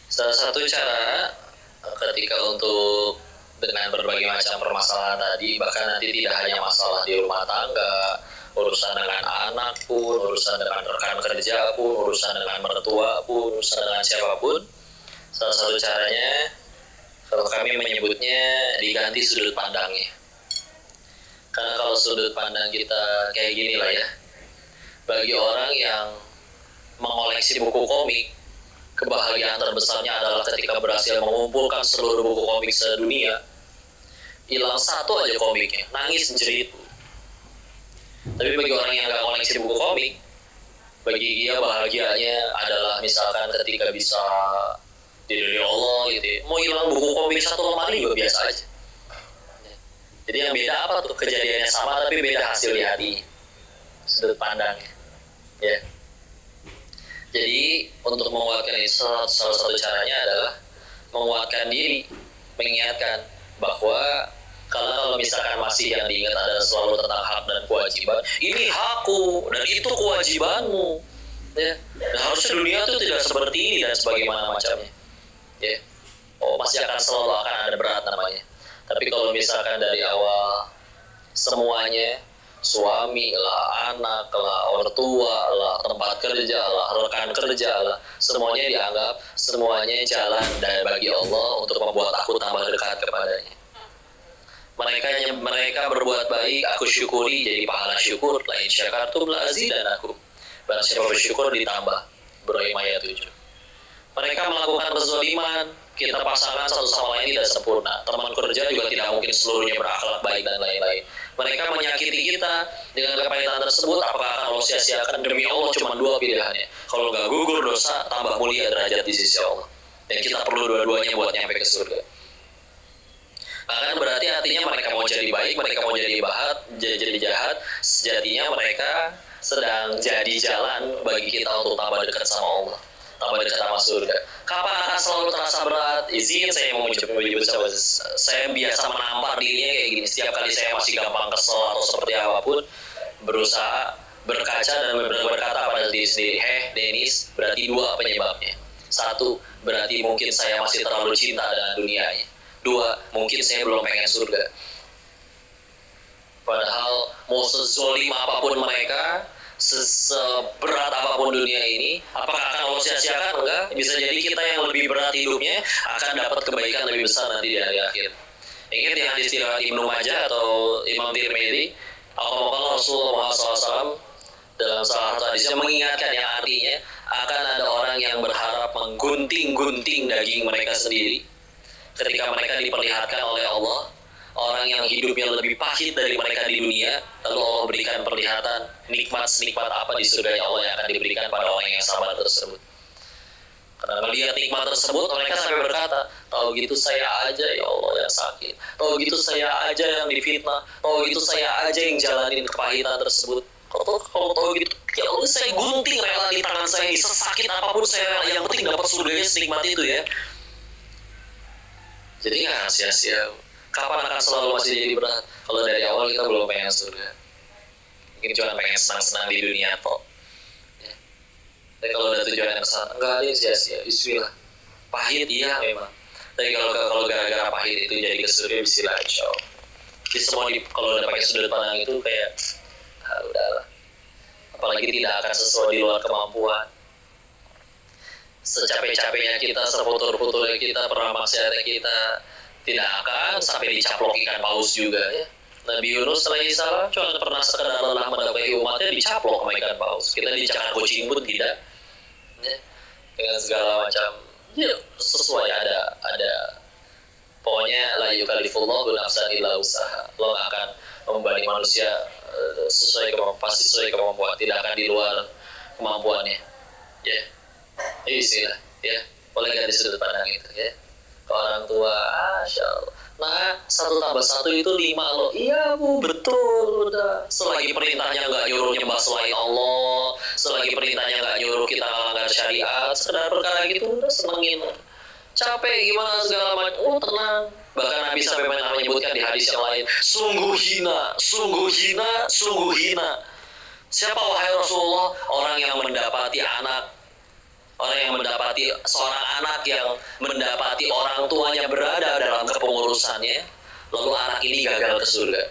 Salah satu cara ketika untuk dengan berbagai macam permasalahan tadi, bahkan nanti tidak hanya masalah di rumah tangga, urusan dengan anak pun, urusan dengan rekan kerja pun, urusan dengan mertua pun, urusan dengan siapapun, salah satu caranya kalau kami menyebutnya diganti sudut pandangnya. Karena kalau sudut pandang kita kayak gini lah ya, bagi orang yang mengoleksi buku komik, kebahagiaan terbesarnya adalah ketika berhasil mengumpulkan seluruh buku komik sedunia. Hilang satu aja komiknya, nangis jerit. Tapi bagi orang yang gak koleksi buku komik, bagi dia bahagianya adalah misalkan ketika bisa diridhoi Allah gitu ya. Mau hilang buku komik satu lemari juga biasa aja. Jadi yang beda apa tuh? Kejadiannya sama tapi beda hasil di hati, sudut pandangnya ya. Jadi untuk menguatkan ini salah satu caranya adalah menguatkan diri, mengingatkan bahwa kalau misalkan masih yang diingat adalah selalu tentang hak dan kewajiban, ini hakku dan itu kewajibanmu ya. Dan harusnya dunia itu tidak seperti ini dan sebagaimana macamnya ya. Oh, masih akan selalu akan ada berat namanya. Tapi kalau misalkan dari awal semuanya, suami lah, anak lah, ortua lah, tempat kerja lah, rekan kerja lah, semuanya dianggap semuanya jalan dari bagi Allah untuk membuat aku tambah dekat kepadanya. Mereka berbuat baik, aku syukuri, jadi pahala syukur. Lain syakartum la azidannakum. Barang siapa bersyukur ditambah. Ibrahim ayat 7. Mereka melakukan kezaliman, kita pasangan satu sama lain tidak sempurna. Teman kerja juga tidak mungkin seluruhnya berakhlak baik dan lain-lain. Mereka menyakiti kita dengan kepahitan tersebut, apakah akan Allah sia-siakan? Demi Allah cuma dua pilihannya. Kalau nggak gugur dosa, tambah mulia derajat di sisi Allah. Dan kita perlu dua-duanya buat nyampe ke surga. Akan berarti artinya mereka mau jadi baik, mereka mau jadi jahat, sejatinya mereka sedang jadi jalan bagi kita untuk tambah dekat sama Allah, tambah dekat sama surga. Kapan akan selalu terasa berat? Izin saya mau menyebut saya biasa menampar dirinya kayak gini. Setiap kali saya masih gampang kesel atau seperti apapun, berusaha berkaca dan berkata pada diri sendiri, Dennis, berarti dua penyebabnya. Satu, berarti mungkin saya masih terlalu cinta dengan dunianya. Dua, mungkin saya belum pengen surga. Padahal mau sezolim apapun mereka, seberat apapun dunia ini, apakah akan Allah sia-siakan? Enggak. Bisa jadi kita yang lebih berat hidupnya akan dapat kebaikan lebih besar nanti di hari akhir. Ingat yang hadis riwayat Ibnu Majah atau Imam Tirmidzi, Rasulullah SAW dalam salah satu hadisnya mengingatkan yang artinya akan ada orang yang berharap menggunting-gunting daging mereka sendiri ketika mereka diperlihatkan oleh Allah orang yang hidupnya lebih pahit dari mereka di dunia, lalu Allah berikan perlihatan nikmat-nikmat apa di surga Allah yang akan diberikan pada orang yang sabar tersebut. Karena melihat nikmat tersebut, mereka sampai berkata, tahu gitu saya aja ya Allah yang sakit, tahu gitu saya aja yang difitnah, tahu gitu saya aja yang jalanin kepahitan tersebut. Kalau tahu gitu, ya Allah saya gunting rela di tangan saya ini, sesakit apapun saya rela, yang penting dapat surganya senikmat itu ya. Jadi nggak sia-sia. Kapan akan selalu masih jadi berat? Kalau dari awal kita belum pengen surga, mungkin cuma pengen senang-senang di dunia toh. Ya. Tapi kalau udah tujuan yang kesana, enggak ada yang sia-sia. Bismillah. Pahit iya memang. Tapi kalau gara-gara pahit itu jadi ke surga, bismillah insya Allah. Jadi semua kalau udah pakai sudut pandang itu kayak, udahlah. Apalagi tidak akan sesuai di luar kemampuan. Secapek-capeknya kita, seputur-puturnya kita, pernah maksiatnya kita, tidak akan sampai dicaplok ikan paus juga ya. Nabi Yunus alaihi salam cuma pernah sekedar lelah mendapati umatnya dicaplok sama ikan paus. Kita dicakar kucing pun tidak ya. Dengan segala macam ya, sesuai ada pokoknya la yukallifullahu nafsan illa usaha. Allah akan membebani manusia sesuai kemampuan, tidak akan di luar kemampuannya ya. Istilah ya, boleh ganti sudut pandang itu ya. Ke orang tua, Masya Allah. Nah, 1+1 itu 5 loh. Iya bu, betul. Udah. Selagi perintahnya nggak nyuruh nyembah selain Allah, selagi perintahnya nggak nyuruh kita melanggar syariat, sekedar perkara gitu udah senengin. Capek gimana segala macam, tenang. Bahkan Nabi sampai menyebutkan di hadis yang lain, sungguh hina, sungguh hina, sungguh hina. Siapa wahai Rasulullah? Orang yang mendapati orang yang mendapati seorang anak yang mendapati orang tuanya berada dalam kepengurusannya, lalu anak ini gagal ke surga.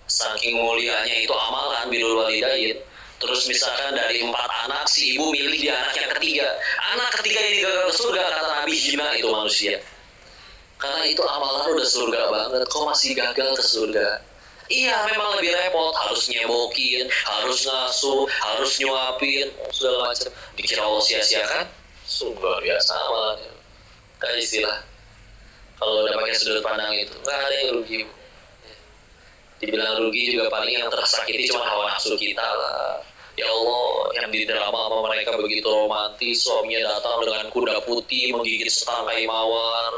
Saking mulianya itu amalan birrul walidain. Terus misalkan dari 4 anak, si ibu milih di anak yang ketiga. Anak ketiga ini gagal ke surga, kata Nabi, hina itu manusia. Karena itu amalan udah surga banget, kok masih gagal ke surga? Iya, memang lebih repot, harus nyebokin, harus ngasuh, harus nyuapin, segala macam. Dikira Allah sia-siakan, luar biasa amalnya. Kayak istilah, kalau udah pakai sudut pandang itu, nggak ada yang rugi. Dibilang rugi juga paling yang tersakiti cuma hawa nafsu kita lah. Ya Allah, yang di drama sama mereka begitu romantis, suaminya datang dengan kuda putih, menggigit setangkai mawar.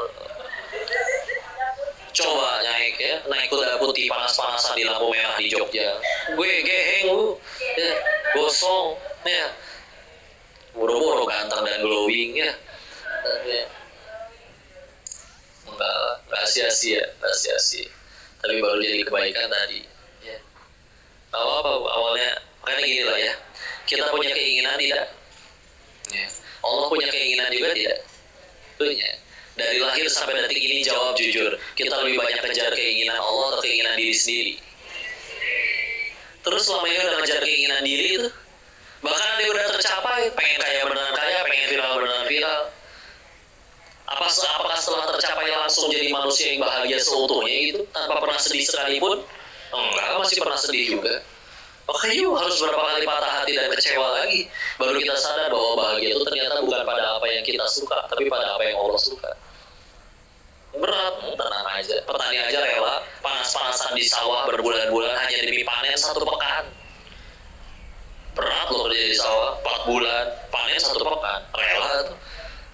Coba naik kuda putih panas-panasan di lampu merah di Jogja. Gue geheng lu, ya, gosong, ya, boro-boro ganteng dan glowing ya. Nggak sia-sia. Tapi baru jadi kebaikan tadi. Ya. Apa awalnya, makanya gini lah ya. Kita punya keinginan tidak? Ya. Allah punya keinginan juga tidak? Punya. Dari lahir sampai detik ini jawab jujur, kita lebih banyak kejar keinginan Allah atau keinginan diri sendiri? Terus selama ini udah kejar keinginan diri itu, bahkan dia udah tercapai, pengen kaya beneran kaya, pengen viral beneran viral. Apakah setelah tercapai langsung jadi manusia yang bahagia seutuhnya gitu, tanpa pernah sedih sekalipun? Enggak, masih pernah sedih juga. Makanya yuk harus berapa kali patah hati dan kecewa lagi, baru kita sadar bahwa bahagia itu ternyata bukan pada apa yang kita suka, tapi pada apa yang Allah suka. Berat, tenang aja. Petani aja rela panas-panasan di sawah berbulan-bulan hanya demi panen 1 pekan. Berat loh kerja di sawah 4 bulan, panen 1 pekan, rela tuh.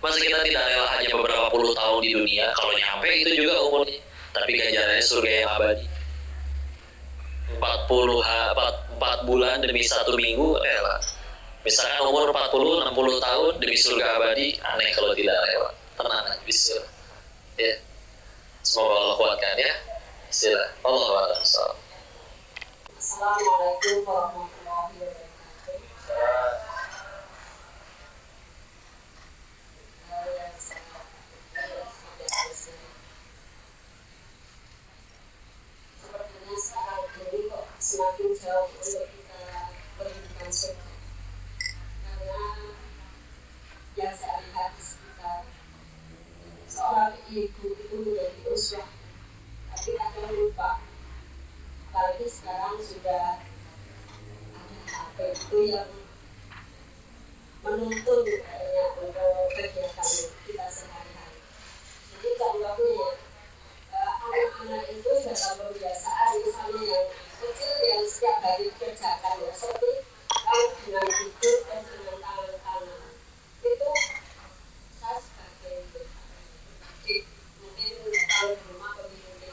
Masa kita tidak rela hanya beberapa puluh tahun di dunia, kalau nyampe itu juga umurnya, tapi ganjarannya surga yang abadi. 40 4 bulan demi 1 minggu rela. Misalkan umur 40, 60 tahun demi surga abadi, aneh kalau tidak rela. Tenang aja, bismillah. Ya. Semoga Allah kuatkan ya. Bismillah. Allahu a'lam. Assalamualaikum warahmatullahi wabarakatuh. Sepertinya sekarang ini kok semakin jauh untuk kita berikan surga. Karena yang saya lihat di sekitar seorang ibu itu menjadi uswah, tapi kadang lupa. Apalagi sekarang sudah ada HP itu yang menuntun kayaknya untuk kegiatan kita sehari-hari. Jadi contohnya anak-anak itu dalam kebiasaan misalnya yang kecil yang setiap hari dikerjakan ya, seperti kalau dengan duduk dan dengan tangan kanan itu saya sebagai adik mungkin kalau di rumah pemimpinnya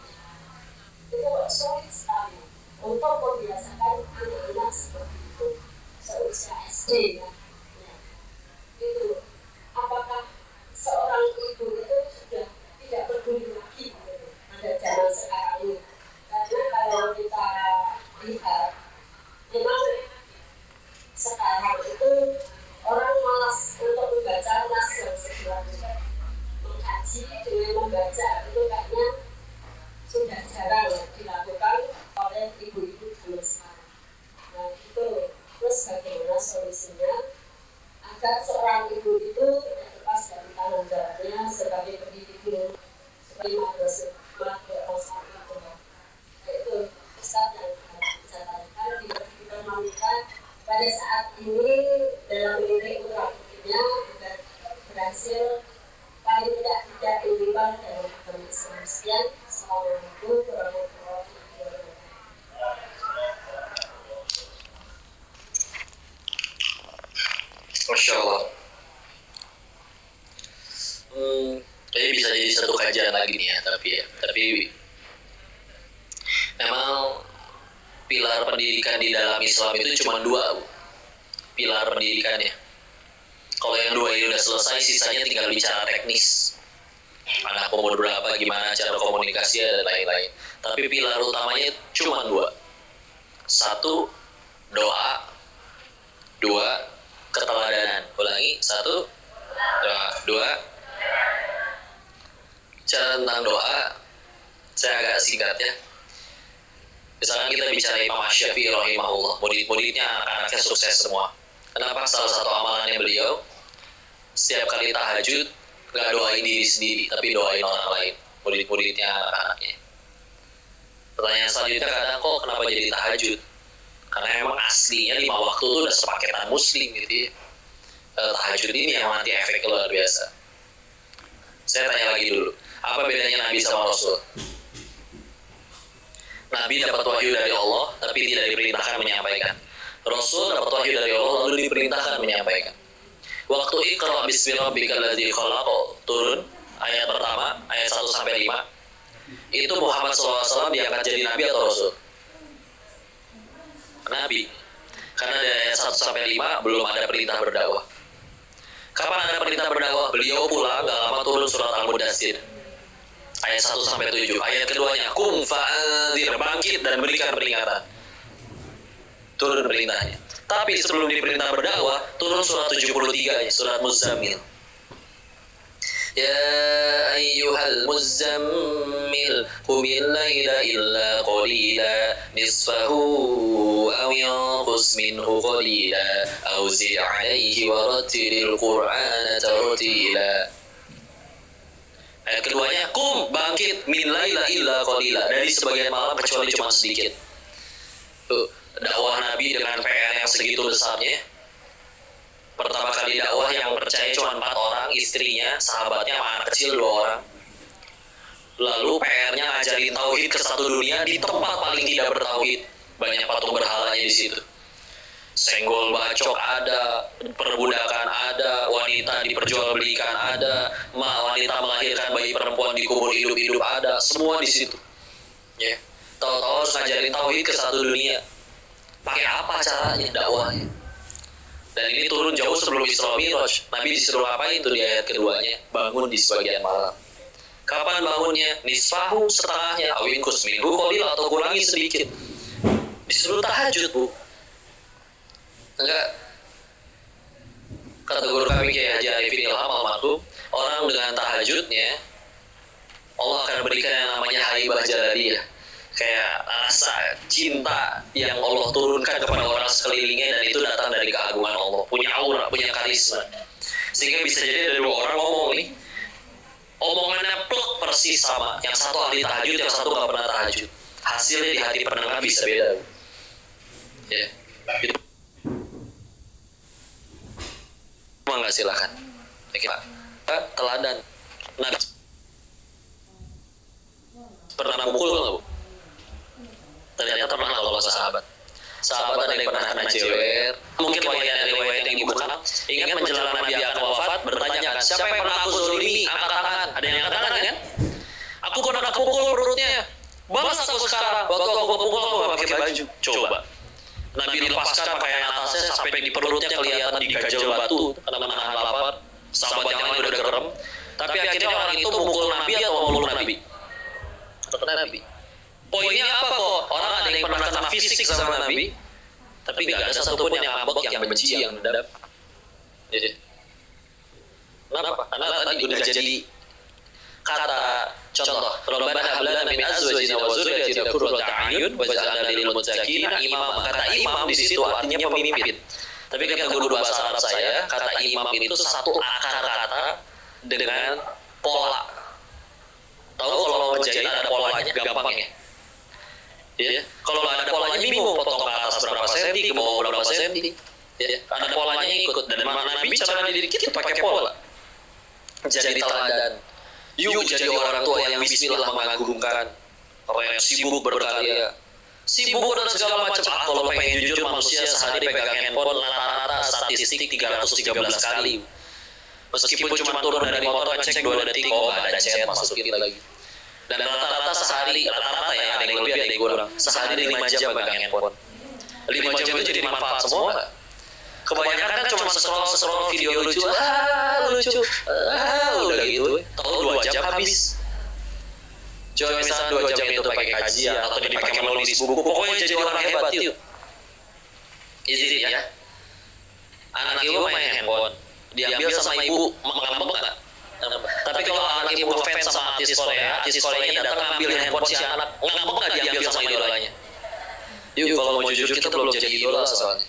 itu sulit sekali untuk membiasakan anak-anak seperti itu seusia SD ya. Itu apakah seorang ibu itu sudah tidak peduli lagi pada zaman sekarang ini? Karena kalau kita lihat memang sekarang itu orang malas untuk membaca nas yang sebenarnya, mengkaji dengan membaca itu kayaknya sudah jarang dilakukan oleh ibu-ibu zaman sekarang. Nah itu terus bagaimana solusinya agar seorang ibu itu tidak lepas dari tanggung jawabnya sebagai pendidik guru, sebagai madrasah itu. Yaitu Ustaz yang bisa tanyakan di pendidikan wanita pada saat ini dalam menilik putra putrinya agar berhasil paling tidak imbang dalam agama Islam. Sekian, Assalamualaikum warahmatullahi wabarakatuh. Masya Allah. Ini bisa jadi satu kajian lagi nih ya, tapi memang pilar pendidikan di dalam Islam itu cuma 2, Bu. Pilar pendidikannya. Kalau yang 2 ini udah selesai, sisanya tinggal bicara teknis. Anak umur berapa, gimana cara komunikasi dan lain-lain. Tapi pilar utamanya cuma 2. 1, doa. 2, keteladanan. Ulangi, 1, doa. 2, cara tentang doa saya agak singkat ya. Misalkan kita bicara Imam Syafi'i rahimahullah, murid-muridnya anak-anaknya sukses semua. Kenapa? Salah satu amalannya beliau setiap kali tahajud nggak doain diri sendiri, tapi doain orang lain, murid-muridnya, anak-anaknya. Pertanyaan selanjutnya kadang, kok kenapa jadi tahajud? Karena emang aslinya 5 waktu itu udah sepaketan muslim gitu ya. Tahajud ini yang nanti efek luar biasa. Saya tanya lagi dulu, apa bedanya Nabi sama Rasul? Nabi dapat wahyu dari Allah, tapi tidak diperintahkan menyampaikan. Rasul dapat wahyu dari Allah, lalu diperintahkan menyampaikan. Waktu Iqra bismi rabbikal ladzi khalaq turun, ayat pertama, ayat 1-5, itu Muhammad SAW diangkat jadi Nabi atau Rasul? Nabi. Karena dari ayat 1-5 belum ada perintah berdakwah. Kapan ada perintah berdakwah? Beliau pulang, gak lama turun surat Al-Mudaththir. Ayat 1-7. Ayat keduanya, kum fa'anzir, bangkit dan berikan peringatan. Turun perintahnya. Tapi sebelum diperintah berdakwah, turun surat 73, surat Muzammil. Ya ayyuhal muzammil qumil laila illa qalila nisfahu aw yanqus minhu qalila aw zid 'alaihi wa rattilil qur'ana tartila. Ayat keduanya, kum, bangkit, min laila illa qalila, dari sebagian malam kecuali cuma sedikit. Tuh, dakwah Nabi dengan PR yang segitu besarnya. Pertama kali dakwah yang percaya cuma 4 orang, istrinya, sahabatnya, sama anak kecil 2 orang. Lalu PR-nya ngajarin tauhid ke satu dunia di tempat paling tidak bertauhid. Banyak patung berhalanya di situ. Senggol bacok ada, perbudakan ada, wanita diperjualbelikan ada, wanita melahirkan bayi perempuan dikubur hidup-hidup ada, semua di situ. Ya, tahu-tahu harus ngajarin tauhid ke satu dunia. pakai apa caranya dakwahnya. Dan ini turun jauh sebelum Isra Mi'raj. Nabi disuruh ngapain tuh di ayat keduanya? Bangun di sebagian malam. Kapan bangunnya? Nisfahu, setengahnya, awin kusminhu qalil, atau kurangi sedikit. Disuruh tahajud, Bu. Enggak. Kata guru kami Kiai Haji Arifin Ilham almarhum, orang dengan tahajudnya Allah akan berikan yang namanya haibah jaladiyah, kayak rasa cinta yang Allah turunkan kepada orang sekelilingnya, dan itu datang dari keagungan Allah, punya aura, punya karisma, sehingga bisa jadi ada dua orang ngomong nih, omongannya plek persis sama, yang satu ahli tahajud, yang satu nggak pernah tahajud, hasilnya di hati pendengar bisa beda. Ya, itu nggak silakan. Teladan. Nabi pernah mukul nggak, Bu? Ternyata pernah kalau sahabat. Sahabat ada yang pernah kena jewer. Mungkin riwayat yang dibuka. Ingat menjelang Nabi akan wafat, bertanya kan, siapa yang pernah aku zolimi? Angkat tangan. Ada yang angkat tangan kan? Aku pernah pukul perutnya. Balas aku sekarang. Waktu aku pukul aku pakai baju. Coba. Nabi lepaskan pakaian atasnya sampai di perutnya kelihatan digajal batu karena menahan lapar. Sahabat yang lain udah gerem. Tapi akhirnya orang itu mukul Nabi atau meluk Nabi? Nabi. Poinnya apa kok? Orang ada yang pernah kena fisik sama Nabi, tapi nggak ada satupun yang ngambek, yang benci, yang dendam. Jadi, kenapa? Karena tadi udah jadi kata contoh. Rabbana hab lana min azwajina wa dzurriyyatina qurrata a'yun waj'alna lil muttaqina imama. Kata imam di situ artinya pemimpin. Tapi kata guru bahasa Arab saya, kata imam itu satu akar kata dengan pola. Tahu kalau mau menjahit ada polanya, gampang ya. Ya, kalau ada polanya bingung, potong ke atas berapa senti, ke bawah berapa senti. Ya, ada polanya ikut. Dan Nabi bicara di diri kita pakai pola. Jadi teladan. Yuk jadi orang tua yang bismillah mengagungkan, orang yang sibuk berkarya, sibuk dan segala macam. Kalau pengen jujur, manusia sehari pegang handphone rata-rata statistik 313 kali. Meskipun cuma turun dari motor ngecek 2 detik, oh nggak ada chat, masukin lagi. Dan rata-rata sehari, rata-rata ya, ada yang lebih, ada yang kurang. Sehari 5 jam pegang handphone. 5 jam itu jadi manfaat semua. Kebanyakan kan cuma scroll video lucu, lucu, udah gitu. Tahu 2 jam habis. Coba misalnya 2 jam itu pakai kajian atau dipakai menulis buku, pokoknya jadi orang hebat yuk. Izin ya. Anak ibu main handphone, diambil sama ibu, ngambek nggak? Tapi kalau anak ibu ngefans sama artis Koreanya datang ngambil handphone si anak, ngambek nggak diambil sama idolanya? Yuk, kalau mau jujur kita belum jadi idola soalnya.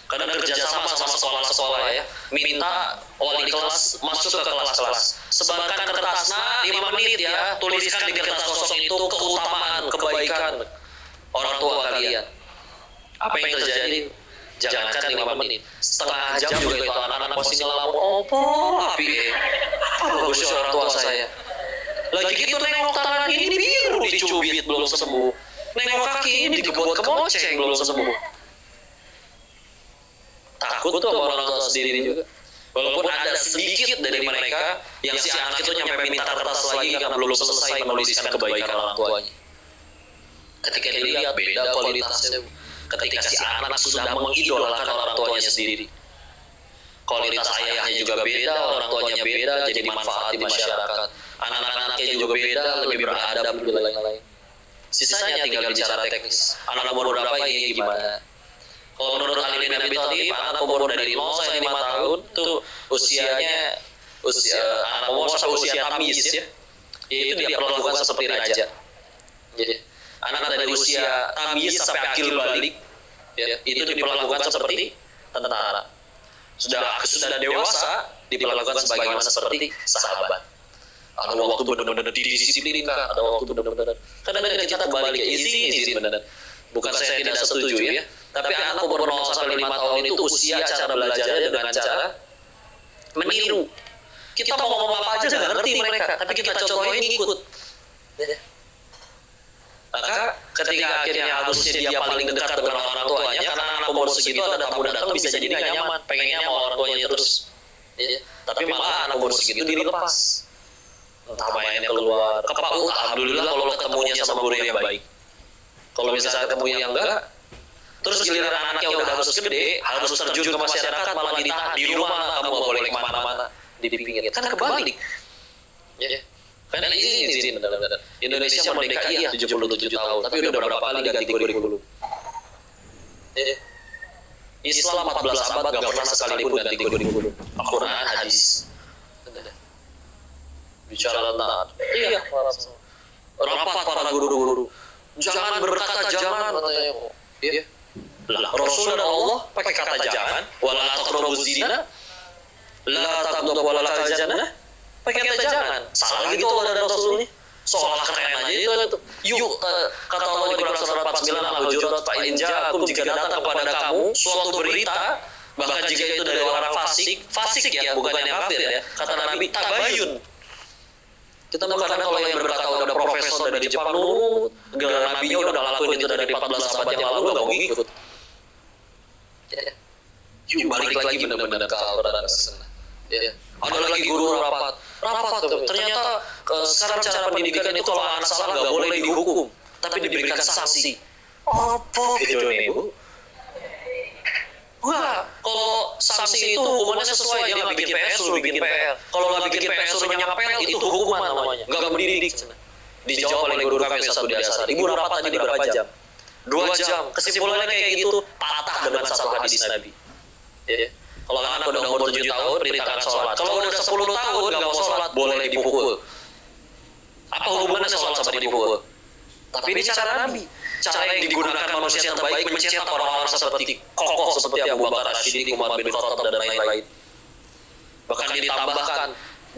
Kadang kerjasama sama sekolah-sekolah ya, minta wali kelas masuk ke kelas-kelas, sebarkan kertasnya 5 menit ya, tuliskan di kertas kosong itu keutamaan, kebaikan orang tua kalian. Apa yang terjadi? Jangankan 5 menit, setengah jam juga itu anak-anak pasti ngelamun, opo, api bagusnya orang tua saya. Lagi gitu nengok tangan ini biru dicubit belum sembuh, nengok kaki ini dibuat kemoceng belum sembuh. Takut tuh orang tua sendiri juga. Walaupun ada sedikit dari mereka yang si anak itu nyampe minta kertas lagi karena belum selesai menuliskan kebaikan orang tuanya. Ketika dilihat beda kualitasnya. Ketika si anak sudah mengidolakan orang tuanya sendiri, kualitas ayahnya juga beda, orang tuanya beda, jadi manfaat di masyarakat. Anak-anaknya juga beda, lebih beradab dan lain-lain. Sisanya tinggal bicara teknis. Anak umur berapa ini gimana? Kalau menurut Ali bin Abi Thalib, anak umur dari 0 sampai 5 tahun tuh usianya anak umur sampai usia tamyiz ya. Itu dia perlakukan seperti raja. Jadi anak dari usia tamyiz sampai akil balik ya, itu diperlakukan seperti tentara. Sudah dewasa diperlakukan sebagaimana seperti sahabat. Ada waktu benar-benar didisiplinkan, ada waktu benar-benar. Kadang-kadang kita kembali ke izin benar. Bukan saya tidak setuju ya, tapi anak umur 0 sampai 5 tahun itu usia cara belajarnya dengan cara meniru. Kita mau ngomong apa aja nggak ngerti mereka, tapi kita contohin ikut. Maka ketika akhirnya harusnya dia paling dekat dengan orang tuanya, karena anak umur segitu ada tamu datang bisa jadi nggak nyaman, pengennya sama orang tuanya terus. Tapi malah anak umur segitu dilepas. Entah mainnya keluar, ke PAUD, alhamdulillah kalau ketemunya sama guru yang baik. Kalau misalnya ketemu yang enggak, Terus giliran anaknya udah harus gede, harus terjun ke masyarakat, malah ditahan di rumah, kamu nggak boleh kemana-mana, di pinggir. Kan kebalik. Ya. Karena izin benar-benar. Indonesia merdeka iya 77 tahun, tapi udah berapa kali ganti kurikulum. Ya. Islam 14 abad gak pernah sekalipun ganti kurikulum. Al-Quran, hadis. Bicara tentang iya, rapat para guru-guru. Jangan berkata jangan katanya. Iya. Lah, Rasul dan Allah pakai kata jangan, wala taqrabuz zina, la taqrabu wala tajana, pakai kata jangan. Salah gitu ada Rasulnya. Seolah keren aja itu. Yuk, kata Allah di Quran surat 49 Al-Hujurat, fa in ja'akum, jika datang kepada kamu suatu berita, bahkan jika itu dari orang fasik ya, bukan yang kafir ya. Kata Nabi, tabayun. Kita kadang kalau yang berkata udah profesor dari Jepang, negara Nabinya udah ngelakuin itu dari 14 abad yang lalu, gak mau ngikut. Yuk, balik lagi benar-benar ke Al-Quran dan Sunnah. Ya. Ada lagi guru rapat tuh. Ternyata sekarang cara pendidikan itu kalau anak salah nggak boleh dihukum, tapi diberikan sanksi. Apa itu nih Bu? Wah, kalau sanksi itu hukumannya sesuai, dia nggak bikin PR suruh bikin PR. Kalau nggak bikin PR suruh nyapel, itu hukuman namanya, nggak mendidik. Dijawab oleh guru kami satu di dasar. Ibu rapat tadi berapa jam? 2 jam. Kesimpulannya kayak gitu, patah dengan satu hadis Nabi. Ya. Kalau anak udah umur 7 tahun, perintahkan sholat. Kalau udah 10 tahun, nggak mau sholat, boleh dipukul. Apa hubungannya sholat sama dipukul? Tapi ini cara Nabi. Cara yang digunakan manusia terbaik mencetak orang-orang seperti kokoh seperti Abu Bakar As-Siddiq, Umar bin Khattab, dan lain-lain. Bahkan ditambahkan,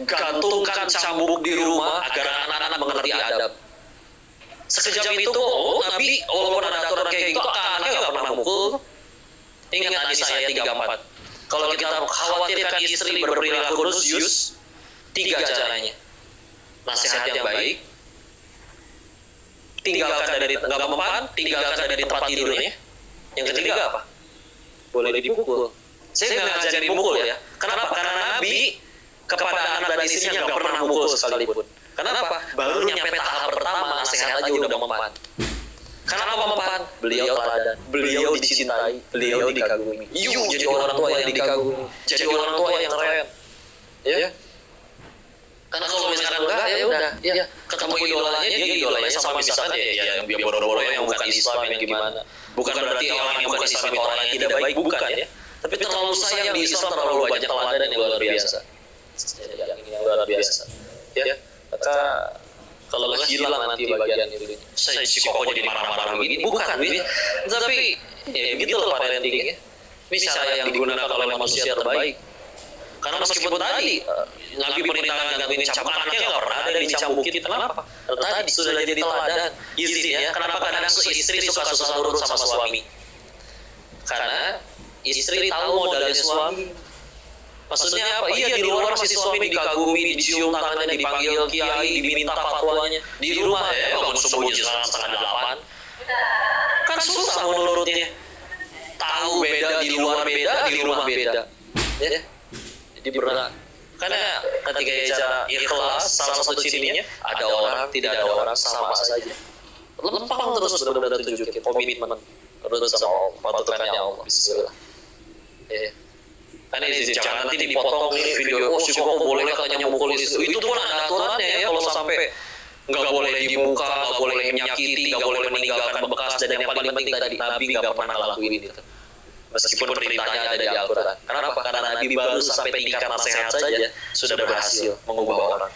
gantungkan cambuk di rumah agar anak-anak mengerti adab. Sekejam itu, Nabi, walaupun ada aturan kayak gitu, anaknya nggak pernah mukul. Ingat hadis saya 34. Kalau kita khawatirkan istri berperilaku rusius, 3 caranya. Nasihat yang baik, tinggalkan dari nggak mempan, tinggalkan dari tempat tidurnya. Yang ketiga apa? Boleh dipukul. Saya nggak ngajarin mukul ya. Kenapa? Karena Nabi kepada anak dan istrinya nggak pernah mukul sekalipun. Kenapa? Baru nyampe tahap pertama, nasihat aja udah mempan. Karena mempan, beliau teladan, beliau dicintai, beliau dikagumi. Yuk jadi orang tua yang dikagumi, jadi orang tua yang keren. Ya. Karena kalau misalkan enggak, ya udah, ya ketemu idolanya, dia idolanya sama misalkan ya yang bodoh-bodoh yang bukan Islam yang gimana. Bukan berarti orang yang bukan Islam itu orang yang tidak baik, bukan ya. Tapi terlalu sayang di Islam, terlalu banyak teladan yang luar biasa. Yang luar biasa. Ya, maka kalau nggak hilang nanti bagian itu. Saya si koko jadi marah-marah begini, bukan. Tapi ya begitu loh parenting ya. Misalnya yang digunakan oleh manusia terbaik. Karena meskipun tadi Nabi perintahkan gantiin cambuk, anaknya nggak pernah ada yang dicambukin. Kenapa? Tadi sudah jadi teladan. Izin ya. Kenapa kadang istri suka susah nurut sama suami? Karena istri tahu modalnya suami. Maksudnya apa? Iya, di luar si suami dikagumi, dicium tangannya, dipanggil kiai, diminta fatwanya. Di rumah ya bangun subuh jam 7:30. Kan susah menurutnya. Tahu beda di luar beda, di rumah beda. Ya. Jadi berat. Karena ketika cara ikhlas, salah satu cirinya ada orang, tidak ada orang, sama saja. Lempang terus benar-benar tunjukin komitmen. Terus sama Allah, patutannya Allah. Bismillah. Ya. Kan ini jangan nanti dipotong nih video, si koko boleh katanya mukul istri. Itu pun ada aturannya ya, kalau sampai nggak boleh di muka, nggak boleh menyakiti, nggak boleh meninggalkan bekas, dan yang paling penting tadi, Nabi nggak pernah ngelakuin itu. Meskipun perintahnya ada di Al-Quran. Kenapa? Karena Nabi baru sampai tingkat nasihat saja sudah berhasil mengubah orang.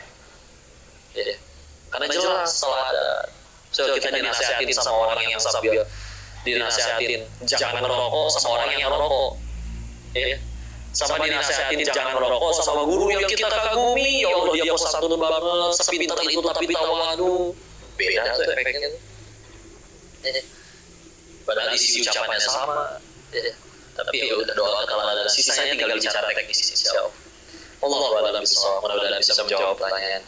Ya. Karena jelas setelah ada, kita dinasihatin sama orang yang sabil, dinasihatin jangan merokok sama orang yang merokok. Ya. Sama dinasihatin jangan merokok sama guru yang kita kagumi. Ya Allah, dia pesantun banget, sepintar itu tapi tawadu. Beda tuh efeknya. Padahal isi ucapannya sama. Tapi ya udah, doa kalau ada sisanya tinggal bicara teknis insyaallah. Allahu a'lam bishawab. Mudah-mudahan bisa menjawab pertanyaan.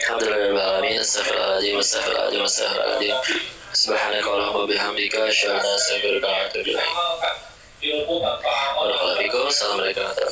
Alhamdulillah, astaghfirullahaladzim. Subhanakallahumma bihamdika asyhadu an la ilaha illa anta astaghfiruka wa atubu ilaik. Assalamualaikum warahmatullahi wabarakatuh.